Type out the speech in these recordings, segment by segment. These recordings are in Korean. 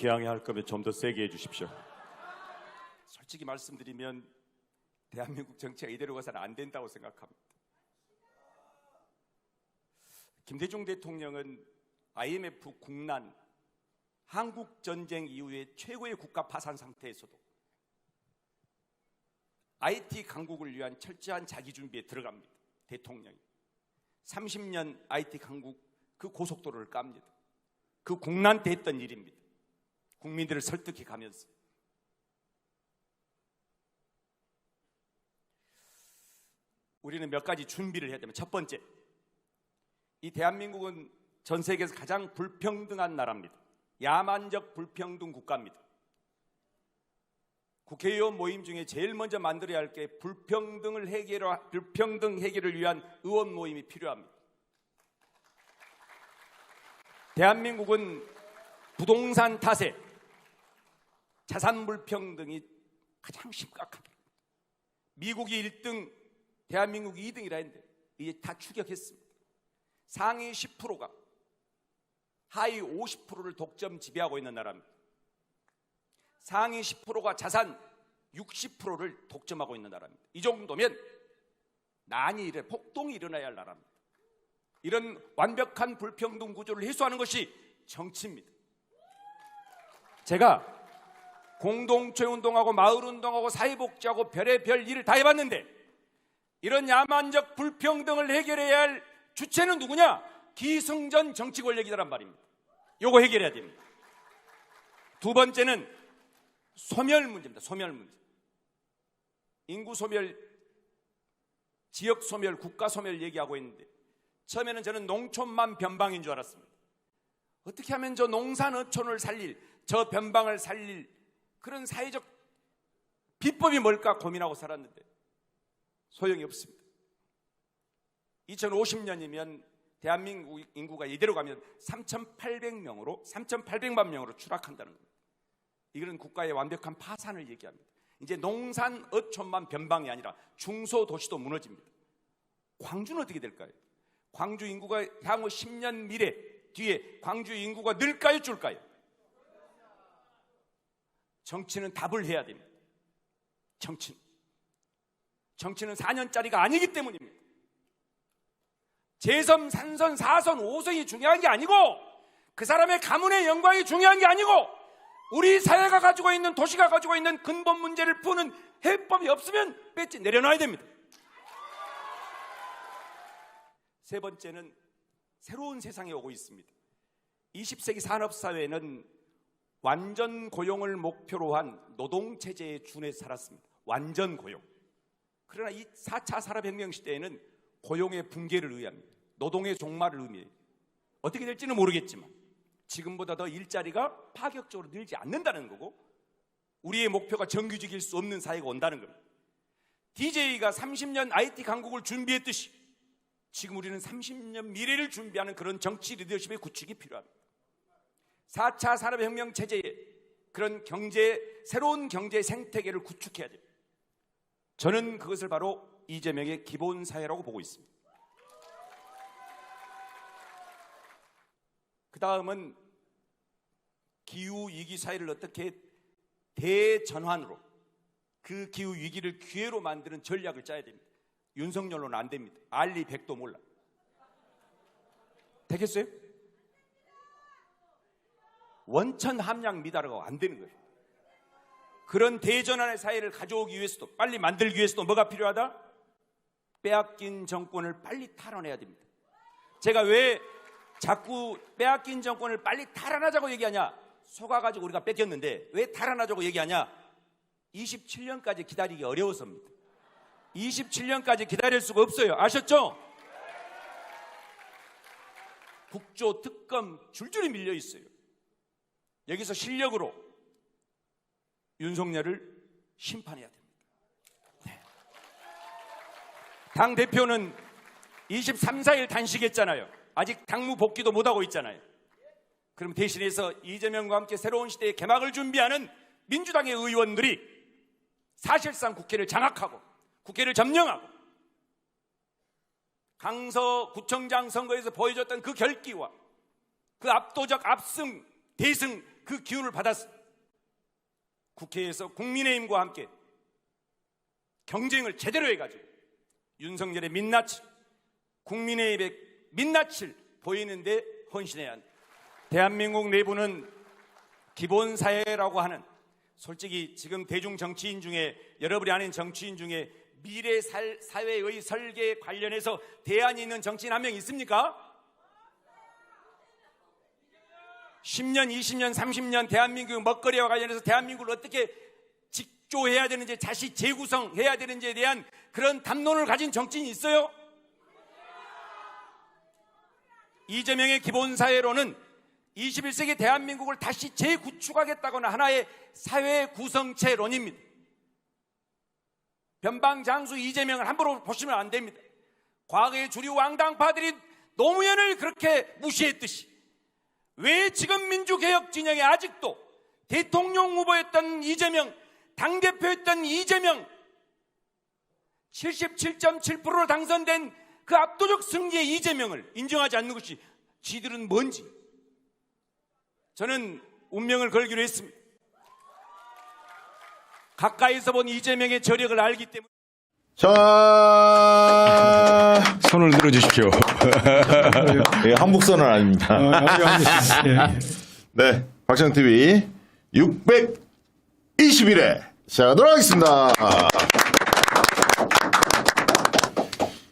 기왕에 할 거면 좀 더 세게 해주십시오. 솔직히 말씀드리면 대한민국 정치가 이대로 가서는 안 된다고 생각합니다. 김대중 대통령은 IMF 국난, 한국전쟁 이후에 최고의 국가 파산 상태에서도 IT 강국을 위한 철저한 자기 준비에 들어갑니다. 대통령이 30년 IT 강국 그 고속도로를 깝니다. 그 국난 때 했던 일입니다. 국민들을 설득해 가면서. 우리는 몇 가지 준비를 해야 됩니다. 첫 번째, 이 대한민국은 전 세계에서 가장 불평등한 나라입니다. 야만적 불평등 국가입니다. 국회의원 모임 중에 제일 먼저 만들어야 할 게 불평등 해결을 위한 의원 모임이 필요합니다. 대한민국은 부동산 타세, 자산 불평등이 가장 심각합니다. 미국이 1등, 대한민국이 2등이라 했는데 이제 다 추격했습니다. 상위 10%가 하위 50%를 독점 지배하고 있는 나라입니다. 상위 10%가 자산 60%를 독점하고 있는 나라입니다. 이 정도면 난이 폭동이 일어나야 할 나라입니다. 이런 완벽한 불평등 구조를 해소하는 것이 정치입니다. 제가 공동체 운동하고 마을 운동하고 사회복지하고 별의별 일을 다 해봤는데 이런 야만적 불평등을 해결해야 할 주체는 누구냐? 기승전 정치 권력이란 말입니다. 요거 해결해야 됩니다. 두 번째는 소멸 문제입니다. 소멸 문제. 인구 소멸, 지역 소멸, 국가 소멸 얘기하고 있는데 처음에는 저는 농촌만 변방인 줄 알았습니다. 어떻게 하면 저 농산어촌을 살릴, 저 변방을 살릴 그런 사회적 비법이 뭘까 고민하고 살았는데 소용이 없습니다. 2050년이면 대한민국 인구가 이대로 가면 3,800만 명으로 추락한다는 겁니다. 이거는 국가의 완벽한 파산을 얘기합니다. 이제 농산 어촌만 변방이 아니라 중소도시도 무너집니다. 광주는 어떻게 될까요? 광주 인구가 향후 10년 미래 뒤에 광주 인구가 늘까요 줄까요? 정치는 답을 해야 됩니다. 정치는 4년짜리가 아니기 때문입니다. 재선, 3선, 4선, 5선이 중요한 게 아니고 그 사람의 가문의 영광이 중요한 게 아니고 우리 사회가 가지고 있는, 도시가 가지고 있는 근본 문제를 푸는 해법이 없으면 배지 내려놔야 됩니다. 세 번째는 새로운 세상이 오고 있습니다. 20세기 산업사회는 완전 고용을 목표로 한 노동체제에 준해서 살았습니다. 완전 고용. 그러나 이 4차 산업혁명 시대에는 고용의 붕괴를 의미합니다. 노동의 종말을 의미해요. 어떻게 될지는 모르겠지만 지금보다 더 일자리가 파격적으로 늘지 않는다는 거고 우리의 목표가 정규직일 수 없는 사회가 온다는 겁니다. DJ가 30년 IT 강국을 준비했듯이 지금 우리는 30년 미래를 준비하는 그런 정치 리더십의 구축이 필요합니다. 4차 산업혁명 체제에 그런 새로운 경제 생태계를 구축해야 됩니다. 저는 그것을 바로 이재명의 기본사회라고 보고 있습니다. 그 다음은 기후위기 사회를 어떻게 대전환으로 그 기후위기를 기회로 만드는 전략을 짜야 됩니다. 윤석열로는 안 됩니다. 알리 백도 몰라. 되겠어요? 원천 함량 미달하고 안 되는 거예요. 그런 대전환의 사회를 가져오기 위해서도 빨리 만들기 위해서도 뭐가 필요하다? 빼앗긴 정권을 빨리 탈환해야 됩니다. 제가 왜 자꾸 빼앗긴 정권을 빨리 탈환하자고 얘기하냐? 속아가지고 우리가 뺏겼는데 왜 탈환하자고 얘기하냐? 27년까지 기다리기 어려워서입니다. 27년까지 기다릴 수가 없어요. 아셨죠? 국조, 특검 줄줄이 밀려 있어요. 여기서 실력으로 윤석열을 심판해야 됩니다. 네. 당대표는 23, 4일 단식했잖아요. 아직 당무 복귀도 못하고 있잖아요. 그럼 대신해서 이재명과 함께 새로운 시대의 개막을 준비하는 민주당의 의원들이 사실상 국회를 장악하고 국회를 점령하고 강서구청장 선거에서 보여줬던 그 결기와 그 압도적 압승, 대승 그 기운을 받았어. 국회에서 국민의힘과 함께 경쟁을 제대로 해가지고 윤석열의 민낯을, 국민의힘의 민낯을 보이는데 헌신해야 한다. 대한민국 내부는 기본사회라고 하는, 솔직히 지금 대중 정치인 중에, 여러분이 아는 정치인 중에 미래 사회의 설계에 관련해서 대안이 있는 정치인 한 명 있습니까? 10년, 20년, 30년 대한민국 먹거리와 관련해서 대한민국을 어떻게 직조해야 되는지, 다시 재구성해야 되는지에 대한 그런 담론을 가진 정치인이 있어요? 이재명의 기본사회로는 21세기 대한민국을 다시 재구축하겠다거나 하나의 사회 구성체론입니다. 변방장수 이재명을 함부로 보시면 안 됩니다. 과거의 주류 왕당파들이 노무현을 그렇게 무시했듯이 왜 지금 민주개혁 진영에 아직도 대통령 후보였던 이재명, 당대표였던 이재명, 77.7%로 당선된 그 압도적 승리의 이재명을 인정하지 않는 것이 지들은 뭔지 저는 운명을 걸기로 했습니다. 가까이서 본 이재명의 저력을 알기 때문에. 자, 손을 들어주십시오. 예, 한국선은 아닙니다. 네, 박정TV 621회 시작하도록 하겠습니다.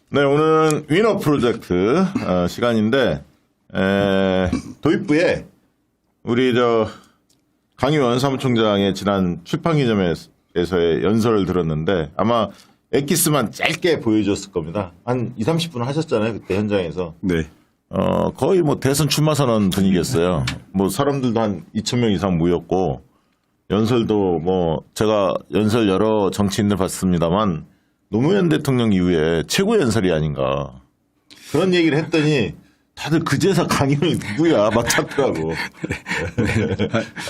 네, 오늘은 위너 프로젝트 시간인데, 도입부에 우리 강의원 사무총장의 지난 출판기념회에서의 연설을 들었는데, 아마 엑기스만 짧게 보여줬을 겁니다. 한 2, 30분 하셨잖아요, 그때 현장에서. 네. 거의 뭐 대선 출마 선언 분위기였어요. 뭐 사람들도 한 2,000명 이상 모였고, 연설도 뭐 제가 연설 여러 정치인들 봤습니다만 노무현 대통령 이후에 최고 연설이 아닌가. 그런 얘기를 했더니 다들 그제서 강의원이 누구야 막 찾더라고.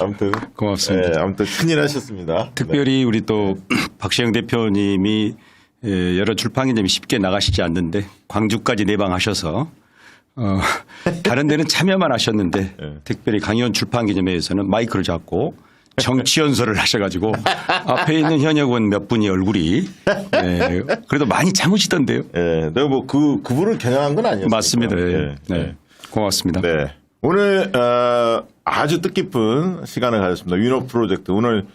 아무튼 고맙습니다. 네, 아무튼 큰일 하셨습니다. 특별히 우리 또 박시영 대표님이 여러 출판기념이 쉽게 나가시지 않는데 광주까지 내방하셔서 다른 데는 참여만 하셨는데 네. 특별히 강의원 출판기념회에서는 마이크를 잡고 정치 연설을 하셔가지고 앞에 있는 현역원 몇 분이 얼굴이 그래도 많이 참으시던데요. 네, 내가 뭐 그분을 겨냥한 건 아니었어요. 맞습니다. 네. 네. 고맙습니다. 네. 오늘 아주 뜻깊은 시간을 가졌습니다. 위너 프로젝트. 오늘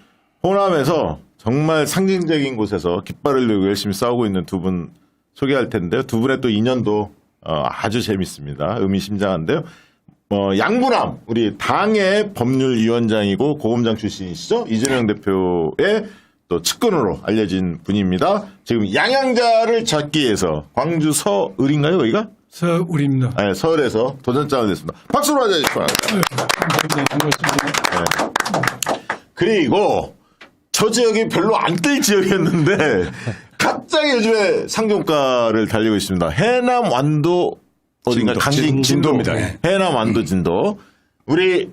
호남에서 정말 상징적인 곳에서 깃발을 들고 열심히 싸우고 있는 두 분 소개할 텐데요. 두 분의 또 인연도 아주 재밌습니다. 의미심장한데요. 양부남, 우리 당의 법률위원장이고 고검장 출신이시죠? 이재명 대표의 또 측근으로 알려진 분입니다. 지금 양양자를 찾기 위해서 광주 서을인가요, 여기가? 서울입니다. 네, 서울에서 도전장을 냈습니다. 박수로 맞아주시기 바랍니다. 네. 그리고 저 지역이 별로 안 뜰 지역이었는데 갑자기 요즘에 상종가를 달리고 있습니다. 해남 완도 어딘가 진도입니다. 해남 완도 진도. 우리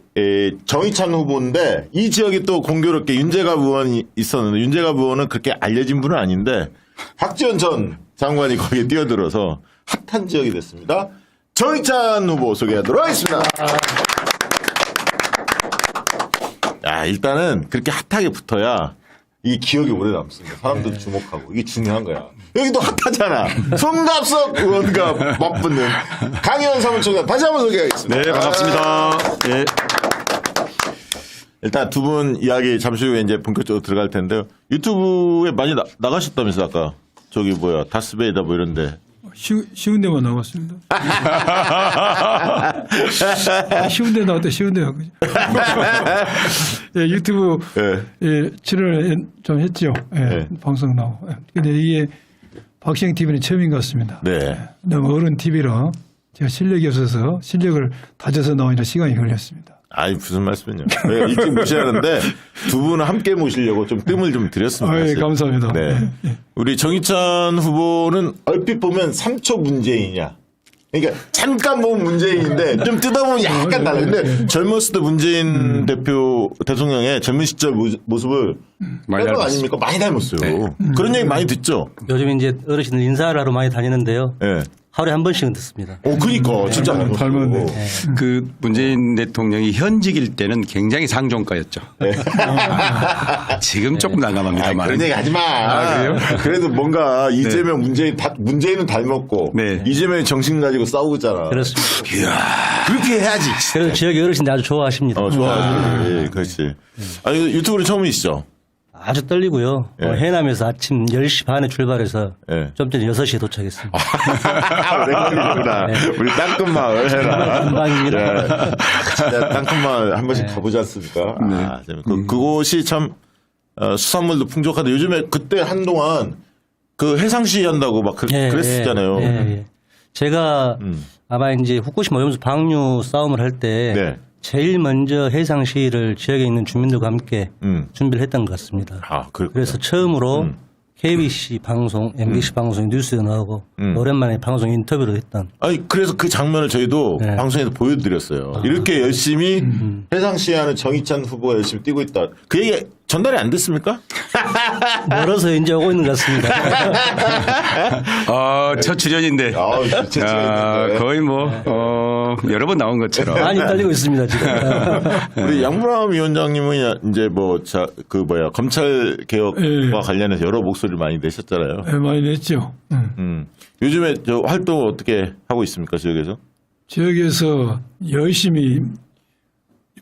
정의찬 후보인데 이 지역이 또 공교롭게 윤재갑 의원이 있었는데 윤재갑 의원은 그렇게 알려진 분은 아닌데 박지원 전 장관이 거기에 뛰어들어서 핫한 지역이 됐습니다. 정의찬 후보 소개하도록 하겠습니다. 야, 일단은 그렇게 핫하게 붙어야 이 기억이 오래 남습니다. 사람들 주목하고. 이게 중요한 거야. 여기도 핫하잖아. 송갑석 의원과 맞붙는 강의원 사무총장 다시 한번 소개하겠습니다. 네, 반갑습니다. 예. 일단 두 분 이야기 잠시 후에 이제 본격적으로 들어갈 텐데요. 유튜브에 많이 나가셨다면서 아까 저기 뭐야 다스베이다 뭐 이런데. 쉬운 데만 나왔습니다. 쉬운 데 나왔다, 쉬운 데 나왔죠. 예, 유튜브 예, 출연을 좀 했죠. 예, 네. 방송 나오고. 근데 이게 박시영 TV는 처음인 것 같습니다. 네. 너무 어른 TV라 제가 실력이 없어서 실력을 다져서 나오느라 시간이 걸렸습니다. 아니 무슨 말씀이냐. 저희가 일찍 모시는데 두 분을 함께 모시려고 좀 뜸을 좀 들였습니다. 예, 감사합니다. 네. 예. 우리 정의찬 후보는 얼핏 보면 3초 문재인이냐. 그러니까 잠깐 보면 문재인인데 좀 뜯어보면 약간 달라요. 근데 젊었을 때 문재인 대통령의 젊은 시절 모습을 많이 뺀 거 아닙니까? 많이 닮았어요. 네. 그런 얘기 많이 듣죠. 요즘 이제 어르신들 인사를 하러 많이 다니는데요. 예. 네. 하루에 한 번씩은 듣습니다. 그니까 진짜 닮았네. 그 문재인 대통령이 현직일 때는 굉장히 상종가였죠. 지금 조금 난감합니다만. 그런 얘기 하지 마. 그래요? 그래도 뭔가 이재명, 문재인은 닮았고 네. 이재명이 정신 가지고 싸우고 있잖아. 그렇습니다. 이야, 그렇게 해야지. 그래서 지역 어르신들 아주 좋아하십니다. 좋아하지. 그렇지. 아니 유튜브로 처음이시죠? 아주 떨리고요. 예. 해남에서 아침 10시 반에 출발해서 예. 좀 전에 6시에 도착했습니다. 오랜만이구나. 우리 땅끝마을 해라. 금방입니다. 진짜 땅끝마을 한 번씩 가보지 않습니까? 아, 그곳이 참 수산물도 풍족하다. 요즘에 그때 한동안 그 해상시 한다고 막 그랬었잖아요. 제가 아마 이제 후쿠시마 오염수 방류 싸움을 할 때 네. 제일 먼저 해상 시위를 지역에 있는 주민들과 함께 준비를 했던 것 같습니다. 그래서 처음으로 KBC 방송, MBC 방송 뉴스에 나오고 오랜만에 방송 인터뷰를 했던. 아니 그래서 그 장면을 저희도 네. 방송에서 보여드렸어요. 이렇게 열심히 해상 시위하는 정의찬 후보가 열심히 뛰고 있다. 그 얘기 전달이 안 됐습니까? 멀어서 이제 오고 있는 것 같습니다. 첫 출연인데. 거의 뭐, 여러 번 나온 것처럼. 많이 떨리고 있습니다, 지금. 우리 양분함 위원장님은 이제 검찰 개혁과 예. 관련해서 여러 목소리를 많이 내셨잖아요. 네, 많이 냈죠. 요즘에 저 활동 어떻게 하고 있습니까, 지역에서? 지역에서 열심히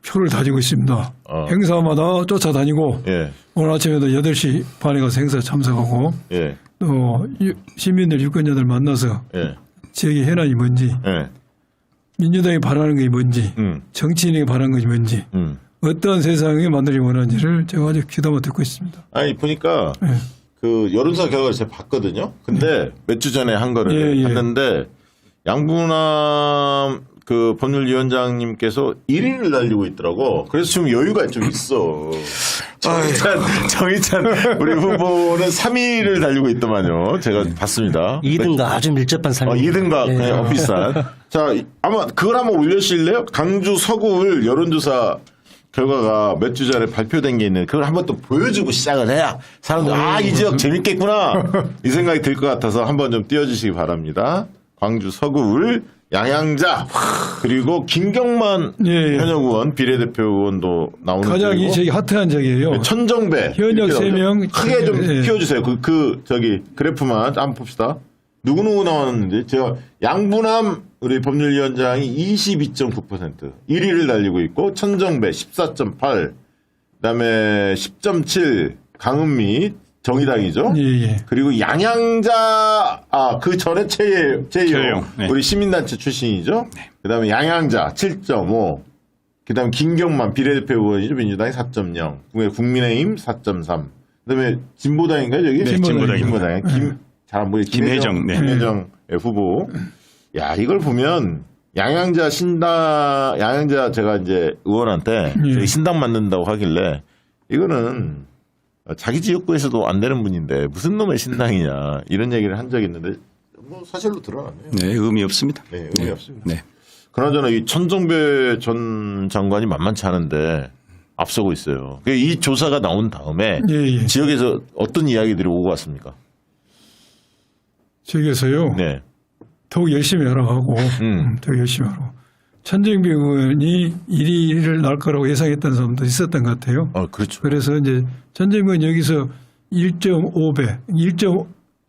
표를 다지고 있습니다. 행사마다 쫓아다니고 예. 오늘 아침에도 8시 반에 가서 행사 참석하고 예. 또 시민들 유권자들 만나서 예. 지역의 현안이 뭔지 예. 민주당이 바라는 게 뭔지 정치인이 바라는 것이 뭔지 어떤 세상을 만들기 원하는지를 제가 아주 귀담아 듣고 있습니다. 아니 보니까 예. 그 여론조사 결과를 제가 봤거든요. 근데 몇 주 전에 한 거를 예. 봤는데 양분함 그 법률위원장님께서 1위를 달리고 있더라고. 그래서 지금 여유가 좀 있어. 정의찬 우리 후보는 3위를 달리고 있더만요. 제가 봤습니다. 2등과 아주 밀접한 상황. 2등과 예. 그냥 비슷한. 자, 아마 그걸 한번 올려주실래요? 강주 서구을 여론조사 결과가 몇 주 전에 발표된 게 있는데 그걸 한번 또 보여주고 시작을 해야 사람들 이 지역 재밌겠구나 이 생각이 들 것 같아서 한번 좀 띄워주시기 바랍니다. 광주 서구을 양양자 그리고 김경만 현역 의원 비례대표 의원도 나오는 가장 이 지역이 핫한 지역이에요. 천정배 현역 3명 크게 좀 띄워주세요. 저기 그래프만 한번 봅시다. 누구누구 나왔는지 제가 양분함 우리 법률위원장이 22.9% 1위를 달리고 있고 천정배 14.8 그다음에 10.7 강은미 정의당이죠. 예. 그리고 양양자 그 전에 최예용 네. 우리 시민단체 출신이죠. 그다음에 양양자 7.5 그다음에 김경만 비례대표 의원이죠. 민주당이 4.0 국민의힘 4.3 그다음에 진보당인가요 저기? 네, 진보당입니다. 잘 안 보이죠. 김혜정. 네. 김혜정 후보. 야 이걸 보면 양양자 제가 이제 의원한테 저희 신당 만든다고 하길래 이거는 자기 지역구에서도 안 되는 분인데 무슨 놈의 신당이냐 이런 얘기를 한 적이 있는데 뭐 사실로 드러났네요. 네, 의미 없습니다. 네, 의미 없습니다. 네. 그나저나 이 천정배 전 장관이 만만치 않은데 앞서고 있어요. 이 조사가 나온 다음에 지역에서 어떤 이야기들이 오고 왔습니까? 지역에서요. 네. 더욱 열심히 하라고 하고 더욱 열심히 하라고. 천정배 의원이 1위를 날 거라고 예상했던 사람도 있었던 것 같아요. 그렇죠. 그래서 이제 천정배 의원 여기서 1.5배,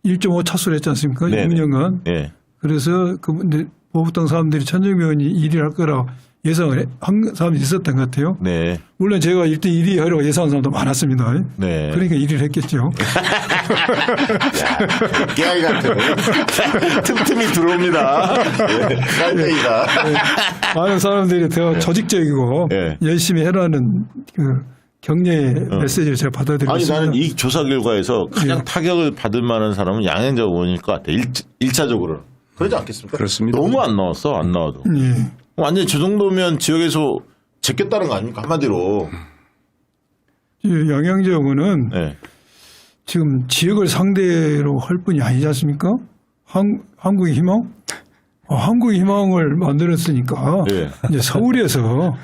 1.5 차수를 했지 않습니까? 네네. 6년간. 네. 그래서 그분들 보부당 사람들이 천정배 의원이 1위를 할 거라고 예상을 한 사람이 있었던 것 같아요. 네. 물론 제가 1등 1위 하려고 예상한 사람도 많았습니다. 네. 그러니까 1위를 했겠죠. 깨알 같은 틈틈이 들어옵니다. 깔때기가. 많은 사람들이 더 조직적이고 열심히 해라는 그 격려의 메시지를 제가 받아들이고 있습니다. 나는 이 조사 결과에서 가장 타격을 받을 만한 사람은 양현자 의원일 것 같아. 1차적으로는. 그러지 않겠습니까? 그렇습니다. 너무 안 나왔어. 안 나와도. 완전히 저 정도면 지역에서 제꼈다는 거 아닙니까? 한마디로. 양양자 의원은 지금 지역을 상대로 할 뿐이 아니지 않습니까? 한국의 희망? 한국의 희망을 만들었으니까 이제 서울에서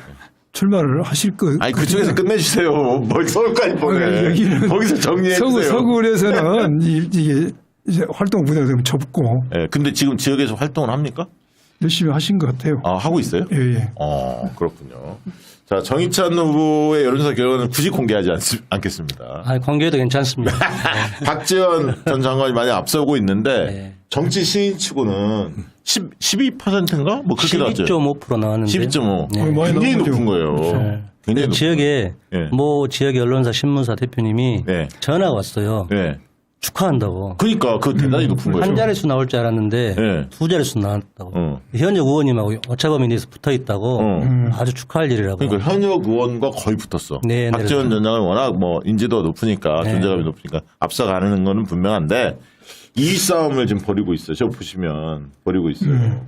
출마를 하실 거. 아니 그쪽에서 끝내주세요. 뭘 서울까지 보내. 거기서 정리해 주세요. 서울에서는 이게 이제 활동 무대가 좀 접고 예. 근데 지금 지역에서 활동을 합니까? 열심히 하신 것 같아요. 아, 하고 있어요? 예, 예. 그렇군요. 자, 정의찬 후보의 여론조사 결과는 굳이 공개하지 않겠습니다. 아, 공개해도 괜찮습니다. 박지원 전 장관이 많이 앞서고 있는데 네. 정치 시인치고는 12%인가? 뭐 그렇게 나왔죠. 12.5% 나왔는데. 12.5. 네. 많이 굉장히 나오죠. 높은 거예요. 네. 굉장히 높은 지역에 예. 모 지역의 언론사 신문사 대표님이 네. 전화가 왔어요. 네. 축하한다고. 그러니까 그 대단히 높은 거예요. 한 자릿수 나올 줄 알았는데 네. 두 자릿수 나왔다고. 어. 현역 의원님하고 오차범위에서 붙어 있다고 아주 축하할 일이라고. 그러니까 현역 의원과 거의 붙었어. 네, 박지원 전 장관은 워낙 뭐 인지도가 높으니까 네. 존재감이 높으니까 앞서가는 거는 분명한데 이 싸움을 지금 벌이고 있어요. 저 보시면 벌이고 있어요.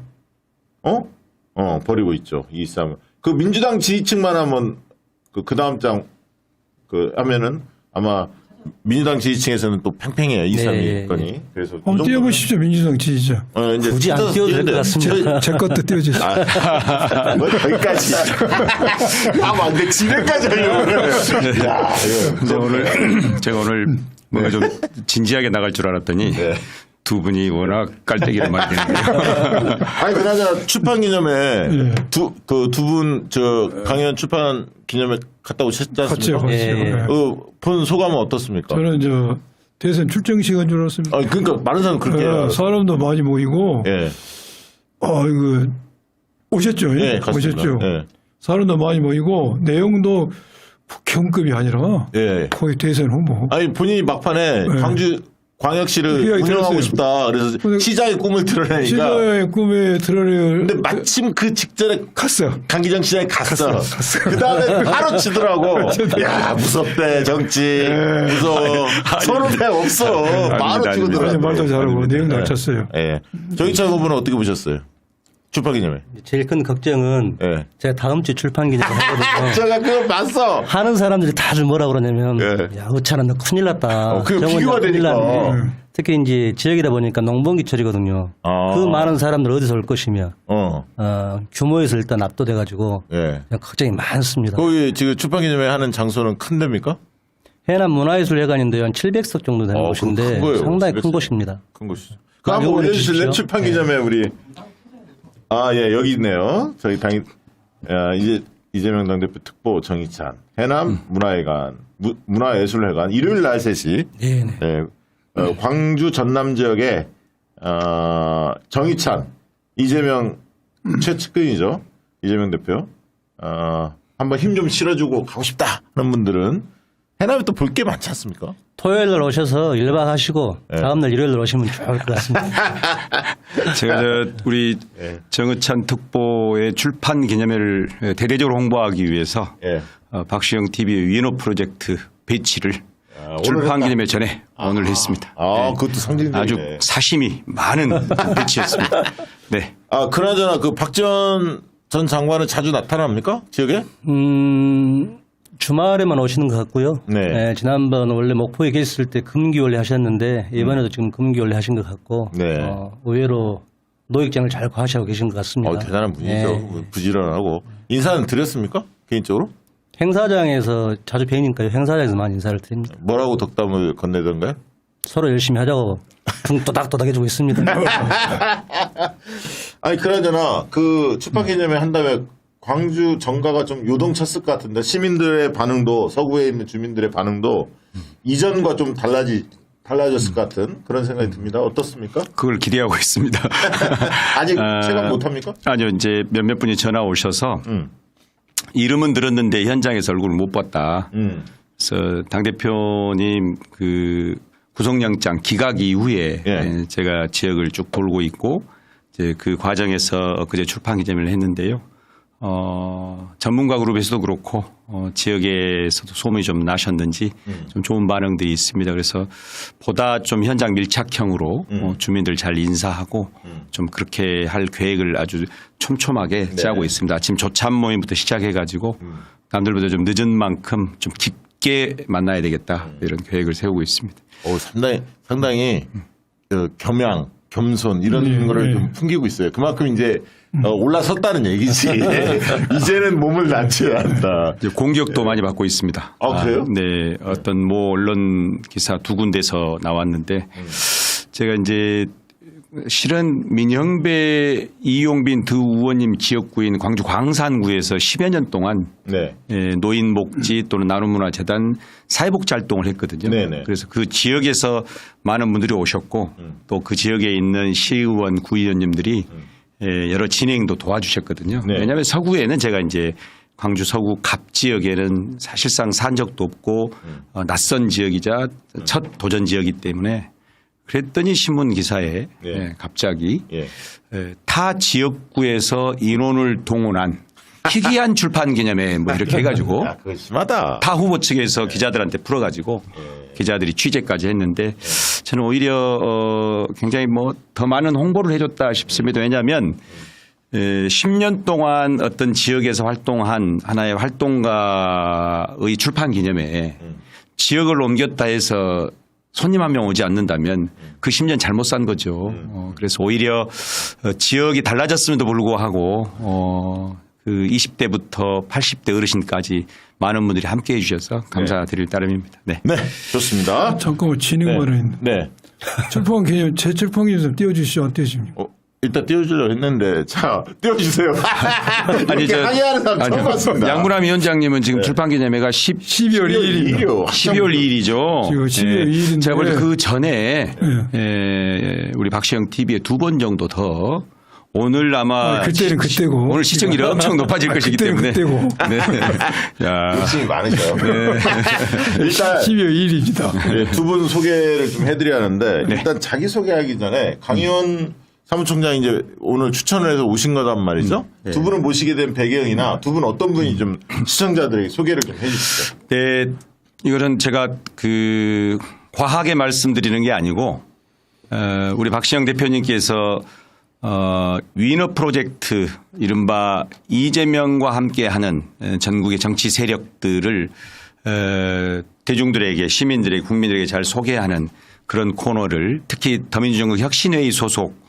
벌이고 있죠. 이 싸움. 그 민주당 지지층만 하면 그 다음 장 하면은 아마 민주당 지지층에서는 또 팽팽해요. 2, 3위 건이. 그래서 그 한번 띄워보십시오. 민주당 지지자. 이제 굳이 안 띄워도 될 것 같습니다. 제 것도 띄워주세요. 뭐 거기까지. 안돼 집에까지 하려고 그래. 야, 근데 오늘 제가 오늘 뭔가 좀 진지하게 나갈 줄 알았더니 두 분이 워낙 깔때기를 많이 내는데요. 아니 그나저나 출판 기념회 두 분 강연 출판 기념회 갔다 오셨지 같이요. 않습니까? 예. 본 소감은 어떻습니까? 저는 대선 출정 시간 줄 알았습니다. 그러니까 많은 사람 그렇게 해요. 사람도 많이 모이고 예. 이거 오셨죠? 예, 갔습니다. 오셨죠? 예. 사람도 많이 모이고 내용도 국회의원급이 아니라 예. 거의 대선 후보. 아니 본인이 막판에 광역시를 이야기 운영하고 들었어요. 싶다. 그래서 시장의 꿈을 드러내니까. 시장의 꿈에 드러낼. 근데 마침 그 직전에 갔어. 강기정 시장에 갔어. 그 다음에 바로 치더라고. 야, 무섭대, 정치. 무서워. 선후배 없어. 바로 치고 들어. 말도 잘하고 내용도 잘 쳤어요. 예. 정의찬 후보는 어떻게 보셨어요? 출판 기념회. 제일 큰 걱정은 예. 제가 다음 주 출판 기념을 하거든요. 제가 그걸 봤어. 하는 사람들이 다들 뭐라 그러냐면 예. 야 의찬아 너 큰일 났다. 그게 정원이 비교가 큰일 되니까. 났네. 특히 이제 지역이다 보니까 농번기철이거든요. 아. 그 많은 사람들 어디서 올 것이며 어. 규모에서 일단 압도돼가지고 예. 걱정이 많습니다. 거기 지금 출판 기념회 하는 장소는 큰 데입니까? 해남 문화예술회관인데요. 한 700석 정도 되는 그거 큰 곳인데 거예요. 상당히 큰 700석. 곳입니다. 큰 곳이죠. 그거 많이 한번 응원해 올려주실래요? 주십시오. 출판 기념회 우리. 예, 여기 있네요. 저희 이재명 당대표 특보 정의찬, 해남 문화회관, 문화예술회관, 일요일 날 3시. 네네. 네, 광주 전남 지역에, 정의찬, 이재명 최측근이죠. 이재명 대표. 한번 힘 좀 실어주고 가고 싶다 하는 분들은 해남에 또 볼 게 많지 않습니까? 토요일 날 오셔서 1박 하시고 다음날 일요일 날 오시면 좋을 것 같습니다. 제가 우리 정의찬 특보의 출판 기념회를 대대적으로 홍보하기 위해서 예. 박시영 TV의 위너 프로젝트 배치를 오늘 출판 했다. 기념회 전에 오늘 했습니다. 그것도 상징적이네. 아주 사심이 많은 배치였습니다. 네. 그나저나 그 박지원 전 장관은 자주 나타납니까? 지역에? 주말에만 오시는 것 같고요. 네. 지난번 원래 목포에 계셨을 때 금기원래 하셨는데 이번에도 지금 금기원래 하신 것 같고 네. 의외로 노익장을 잘 과시하고 계신 것 같습니다. 대단한 분이죠. 네. 부지런하고. 인사는 드렸습니까? 개인적으로? 행사장에서 자주 뵈니까요. 행사장에서 많이 인사를 드립니다. 뭐라고 덕담을 건네던가요? 서로 열심히 하자고 등 또닥또닥 해주고 있습니다. 아니, 그나저나 그 출판 기념회 한 다음에 광주 정가가 좀 요동쳤을 것 같은데 시민들의 반응도 서구에 있는 주민들의 반응도 이전과 좀 달라졌을 것 같은 그런 생각이 듭니다. 어떻습니까? 그걸 기대하고 있습니다. 아직 체감 못합니까? 아니요. 이제 몇몇 분이 전화 오셔서 이름은 들었는데 현장에서 얼굴을 못 봤다. 그래서 당대표님 그 구속영장 기각 이후에 예. 제가 지역을 쭉 돌고 있고 이제 그 과정에서 그제 출판 기념회를 했는데요. 전문가 그룹에서도 그렇고 지역에서도 소문이 좀 나셨는지 좀 좋은 반응들이 있습니다. 그래서 보다 좀 현장 밀착형으로 주민들 잘 인사하고 좀 그렇게 할 계획을 아주 촘촘하게 짜고 있습니다. 아침 조참 모임부터 시작해가지고 남들보다 좀 늦은 만큼 좀 깊게 만나야 되겠다 이런 계획을 세우고 있습니다. 상당히 겸양, 겸손 이런 거를 좀 풍기고 있어요. 그만큼 이제 올라섰다는 얘기지. 이제는 몸을 낮춰야 한다. 이제 공격도 많이 받고 있습니다. 그래요? 네. 어떤 뭐 언론 기사 두 군데서 나왔는데 제가 이제 실은 민영배 이용빈 두 의원님 지역구인 광주 광산구에서 10여 년 동안 네. 노인복지 또는 나눔문화재단 사회복지 활동을 했거든요. 네네. 그래서 그 지역에서 많은 분들이 오셨고 또 그 지역에 있는 시의원, 구의원님들이 여러 진행도 도와주셨거든요. 네. 왜냐하면 서구에는 제가 이제 광주 서구 갑 지역에는 사실상 산 적도 없고 낯선 지역이자 첫 도전 지역이기 때문에 그랬더니 신문 기사에 네. 갑자기 예. 타 지역구에서 인원을 동원한 희귀한 출판 기념회 뭐 이렇게 해가지고 야, 그거 심하다. 타 후보 측에서 기자들한테 풀어가지고 기자들이 취재까지 했는데 저는 오히려 굉장히 뭐 더 많은 홍보를 해줬다 싶습니다. 왜냐하면 10년 동안 어떤 지역에서 활동한 하나의 활동가의 출판 기념회에 지역을 옮겼다 해서 손님 한 명 오지 않는다면 그 10년 잘못 산 거죠. 그래서 오히려 지역이 달라졌음에도 불구하고 그 20대부터 80대 어르신까지 많은 분들이 함께해 주셔서 감사드릴 따름입니다. 네. 네, 좋습니다. 잠깐만 진행말을 했네. 네. 출판 개념 재출판 개념 좀 띄워주시죠. 어떠십니까? 일단 띄워주려고 했는데, 자, 띄워주세요. 아니, 이렇게 항의하는 사람 처음 봤습니다. 양문함 위원장님은 지금 출판 기념회가 12월 2일입니다. 12월 2일이죠. 지금 12월 2일인데. 제가 볼 때 그 전에 우리 박시영 TV에 2번 정도 더 오늘 아마 그때는 그때고 오늘 시청률이 엄청 높아질 것이기 그때는 때문에 그때고. 네. 야. 욕심이 많으셔요. 일단 12월 2일입니다. 두 분 소개를 좀 해드려야 하는데 일단 자기 소개하기 전에 강의원 사무총장이 이제 오늘 추천을 해서 오신 거단 말이죠. 두 분을 모시게 된 배경이나 두 분 어떤 분이 좀 시청자들에게 소개를 좀 해주시죠. 네, 이거는 제가 그 과하게 말씀드리는 게 아니고 우리 박시영 대표님께서 위너 프로젝트 이른바 이재명과 함께하는 전국의 정치 세력들을 대중들에게 시민들에게 국민들에게 잘 소개하는 그런 코너를 특히 더민주정국 혁신회의 소속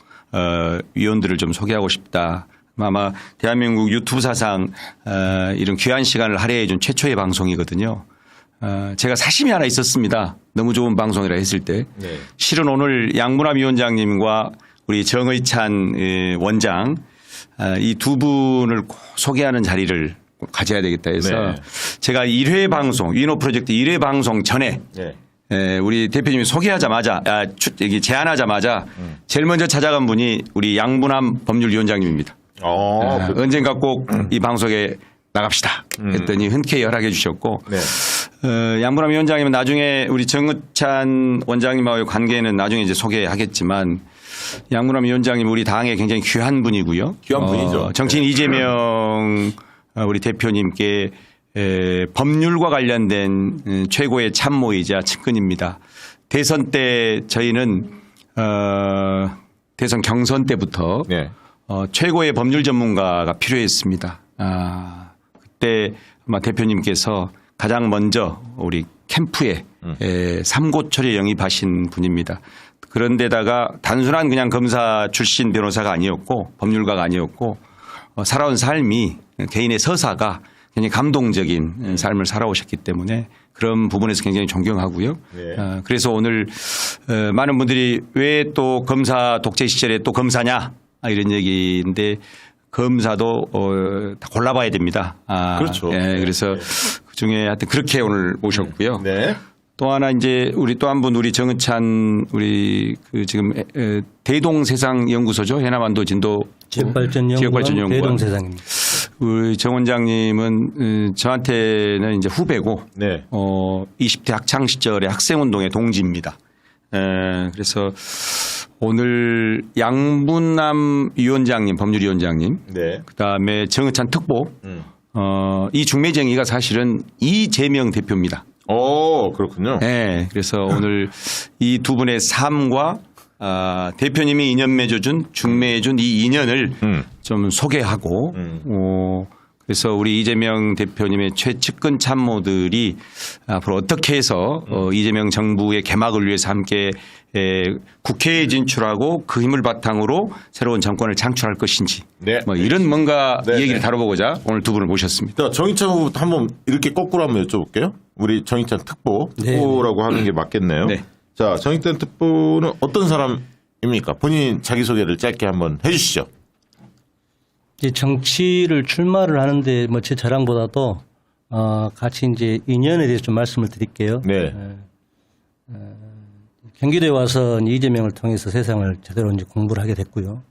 위원들을 좀 소개하고 싶다. 아마 대한민국 유튜브 사상 이런 귀한 시간을 할애해 준 최초의 방송이거든요. 제가 사심이 하나 있었습니다. 너무 좋은 방송이라 했을 때. 네. 실은 오늘 양문함 위원장님과 우리 정의찬 원장 이 두 분을 꼭 소개하는 자리를 꼭 가져야 되겠다 해서 네. 제가 1회 방송 위너 프로젝트 1회 방송 전에 네. 우리 대표님이 소개하자마자 여기 제안하자마자 제일 먼저 찾아간 분이 우리 양문함 법률위원장님입니다. 언젠가 꼭 이 방송에 나갑시다 했더니 흔쾌히 허락해 주셨고 네. 양문함 위원장님은 나중에 우리 정의찬 원장님하고의 관계는 나중에 이제 소개하겠지만 양문함 위원장님 우리 당에 굉장히 귀한 분이고요. 귀한 분이죠. 정치인 이재명 우리 대표님께 법률과 관련된 최고의 참모이자 측근입니다. 대선 때 저희는 대선 경선 때부터 네. 최고의 법률 전문가가 필요했습니다. 그때 아마 대표님께서 가장 먼저 우리 캠프에 삼고철에 영입하신 분입니다. 그런데다가 단순한 그냥 검사 출신 변호사가 아니었고 법률가가 아니었고 살아온 삶이 개인의 서사가 굉장히 감동적인 삶을 살아오셨기 때문에 그런 부분에서 굉장히 존경하고요. 네. 그래서 오늘 많은 분들이 왜 또 검사 독재 시절에 또 검사냐 이런 얘기인데 검사도 다 골라봐야 됩니다. 그렇죠. 예, 그래서 그중에 하여튼 그렇게 오늘 모셨고요. 네. 또 하나 이제 우리 또 한 분 우리 정의찬 우리 그 지금 대동세상연구소죠. 해남안도 진도 지역발전연구원 대동세상입니다. 우리 정 원장님은 저한테는 이제 후배고 네. 20대 학창 시절의 학생운동의 동지입니다. 그래서 오늘 양문남 위원장님, 법률위원장님, 네. 그다음에 정의찬 특보, 이 중매쟁이가 사실은 이재명 대표입니다. 그렇군요. 네, 그래서 오늘 이 두 분의 삶과 대표님이 인연 맺어준 중매해준 이 인연을 좀 소개하고 그래서 우리 이재명 대표님의 최측근 참모들이 앞으로 어떻게 해서 이재명 정부의 개막을 위해서 함께 국회에 진출하고 그 힘을 바탕으로 새로운 정권을 창출할 것인지 네. 뭐 이런 뭔가 네, 얘기를 네. 다뤄보고자 오늘 두 분을 모셨습니다. 자, 정의찬 후보부터 한번 이렇게 거꾸로 한번 여쭤볼게요. 우리 정의찬 특보라고 하는 게 맞겠네요. 네. 자, 정익된 특보는 어떤 사람입니까? 본인 자기소개를 짧게 한번 해주시죠. 이제 정치를 출마를 하는데 뭐 제 자랑보다도 같이 이제 인연에 대해서 좀 말씀을 드릴게요. 네. 경기도에 와서 이재명을 통해서 세상을 제대로 이제 공부를 하게 됐고요.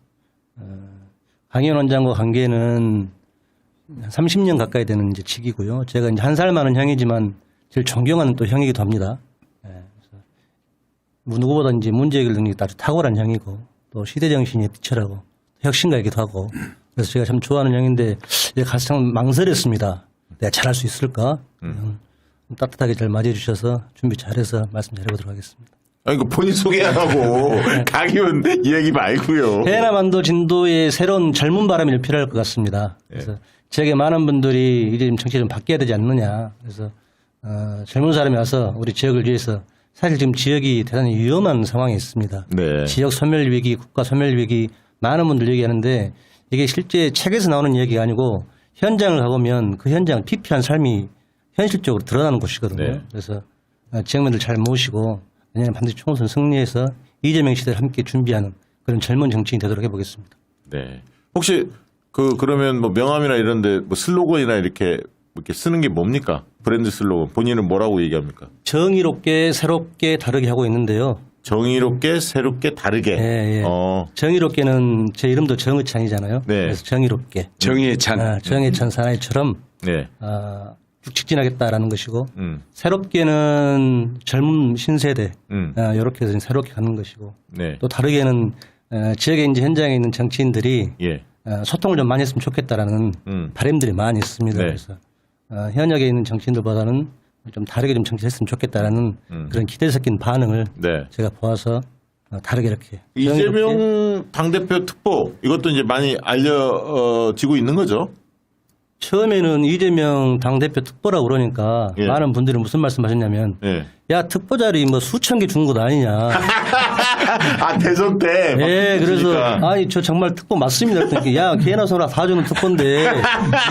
강현 원장과 관계는 30년 가까이 되는 이제 치기고요. 제가 이제 한 살 많은 형이지만 제일 존경하는 또 형이기도 합니다. 그래서 누구보다 이제 문제 해결 능력이 아주 탁월한 형이고 또 시대 정신이 뛰쳐나고 혁신가이기도 하고 그래서 제가 참 좋아하는 형인데 이제 가장 망설였습니다. 내가 잘할 수 있을까? 따뜻하게 잘 맞이해 주셔서 준비 잘해서 말씀 잘해보도록 하겠습니다. 아니, 그 본인 소개 안 하고 가기면 이 얘기 말고요. 해남반도 진도에 새로운 젊은 바람이 필요할 것 같습니다. 그래서 지역에 많은 분들이 이제 좀 정치 좀 바뀌어야 되지 않느냐. 그래서 젊은 사람이 와서 우리 지역을 위해서 사실 지금 지역이 대단히 위험한 상황에 있습니다. 네. 지역 소멸 위기, 국가 소멸 위기 많은 분들 얘기하는데 이게 실제 책에서 나오는 얘기가 아니고 현장을 가보면 그 현장을 피폐한 삶이 현실적으로 드러나는 곳이거든요. 네. 그래서 지역민들 잘 모시고 내년에 반드시 총선 승리해서 이재명 시대를 함께 준비하는 그런 젊은 정치인이 되도록 해보겠습니다. 네. 혹시 그러면 뭐 명함이나 이런데 뭐 슬로건이나 이렇게 쓰는 게 뭡니까? 브랜드 슬로건. 본인은 뭐라고 얘기합니까? 정의롭게 새롭게 다르게 하고 있는데요. 정의롭게 새롭게 다르게. 예. 정의롭게는 제 이름도 정의찬이잖아요. 네. 그래서 정의롭게. 정의의 찬. 정의의 찬 사나이처럼 네. 직진하겠다라는 것이고 새롭게는 젊은 신세대 이렇게 해서 새롭게 가는 것이고 네. 또 다르게는 지역에 이제 현장에 있는 정치인들이 예. 소통을 좀 많이 했으면 좋겠다라는 바람들이 많이 있습니다. 네. 그래서 현역에 있는 정치인들보다는 좀 다르게 좀 정치했으면 좋겠다라는 그런 기대 섞인 반응을 네. 제가 보아서 다르게 이렇게 이재명 당대표 특보 이것도 이제 많이 알려지고 있는 거죠. 처음에는 이재명 당대표 특보라고 그러니까 예. 많은 분들이 무슨 말씀 하셨냐면 예. 야 특보 자리 뭐 수천 개 준 것 아니냐. 아, 대선 때. 예, 그래서 아니 저 정말 특보 맞습니다. 그랬더니 야 개나 소나 다 주는 특보인데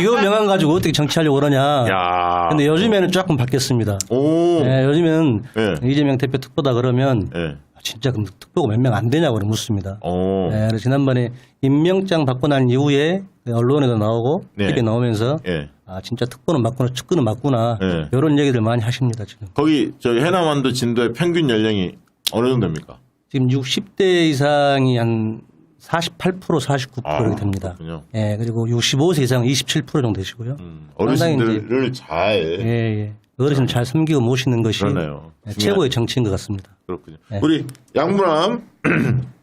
이거 명함 가지고 어떻게 정치하려고 그러냐. 야. 근데 요즘에는 조금 바뀌었습니다. 오. 예, 요즘에는 예. 이재명 대표 특보다 그러면 예. 진짜 그럼 특보가 몇 명 안 되냐고 묻습니다. 오. 예, 그래서 지난번에 임명장 받고 난 이후에 언론에도 나오고 네. TV에 나오면서 예. 아 진짜 특보는 맞구나 측근은 맞구나 네. 이런 얘기들 많이 하십니다 지금. 거기 저 해남완도 진도의 평균 연령이 어느 정도입니까? 지금 60대 이상이 한 48% 49% 이렇게 됩니다. 그렇군요. 예, 그리고 65세 이상 27% 정도 되시고요. 어르신들을 잘. 예. 어르신 잘 섬기고 모시는 것이 그러네요. 최고의 정치인 것 같습니다. 그렇군요. 네. 우리 양문함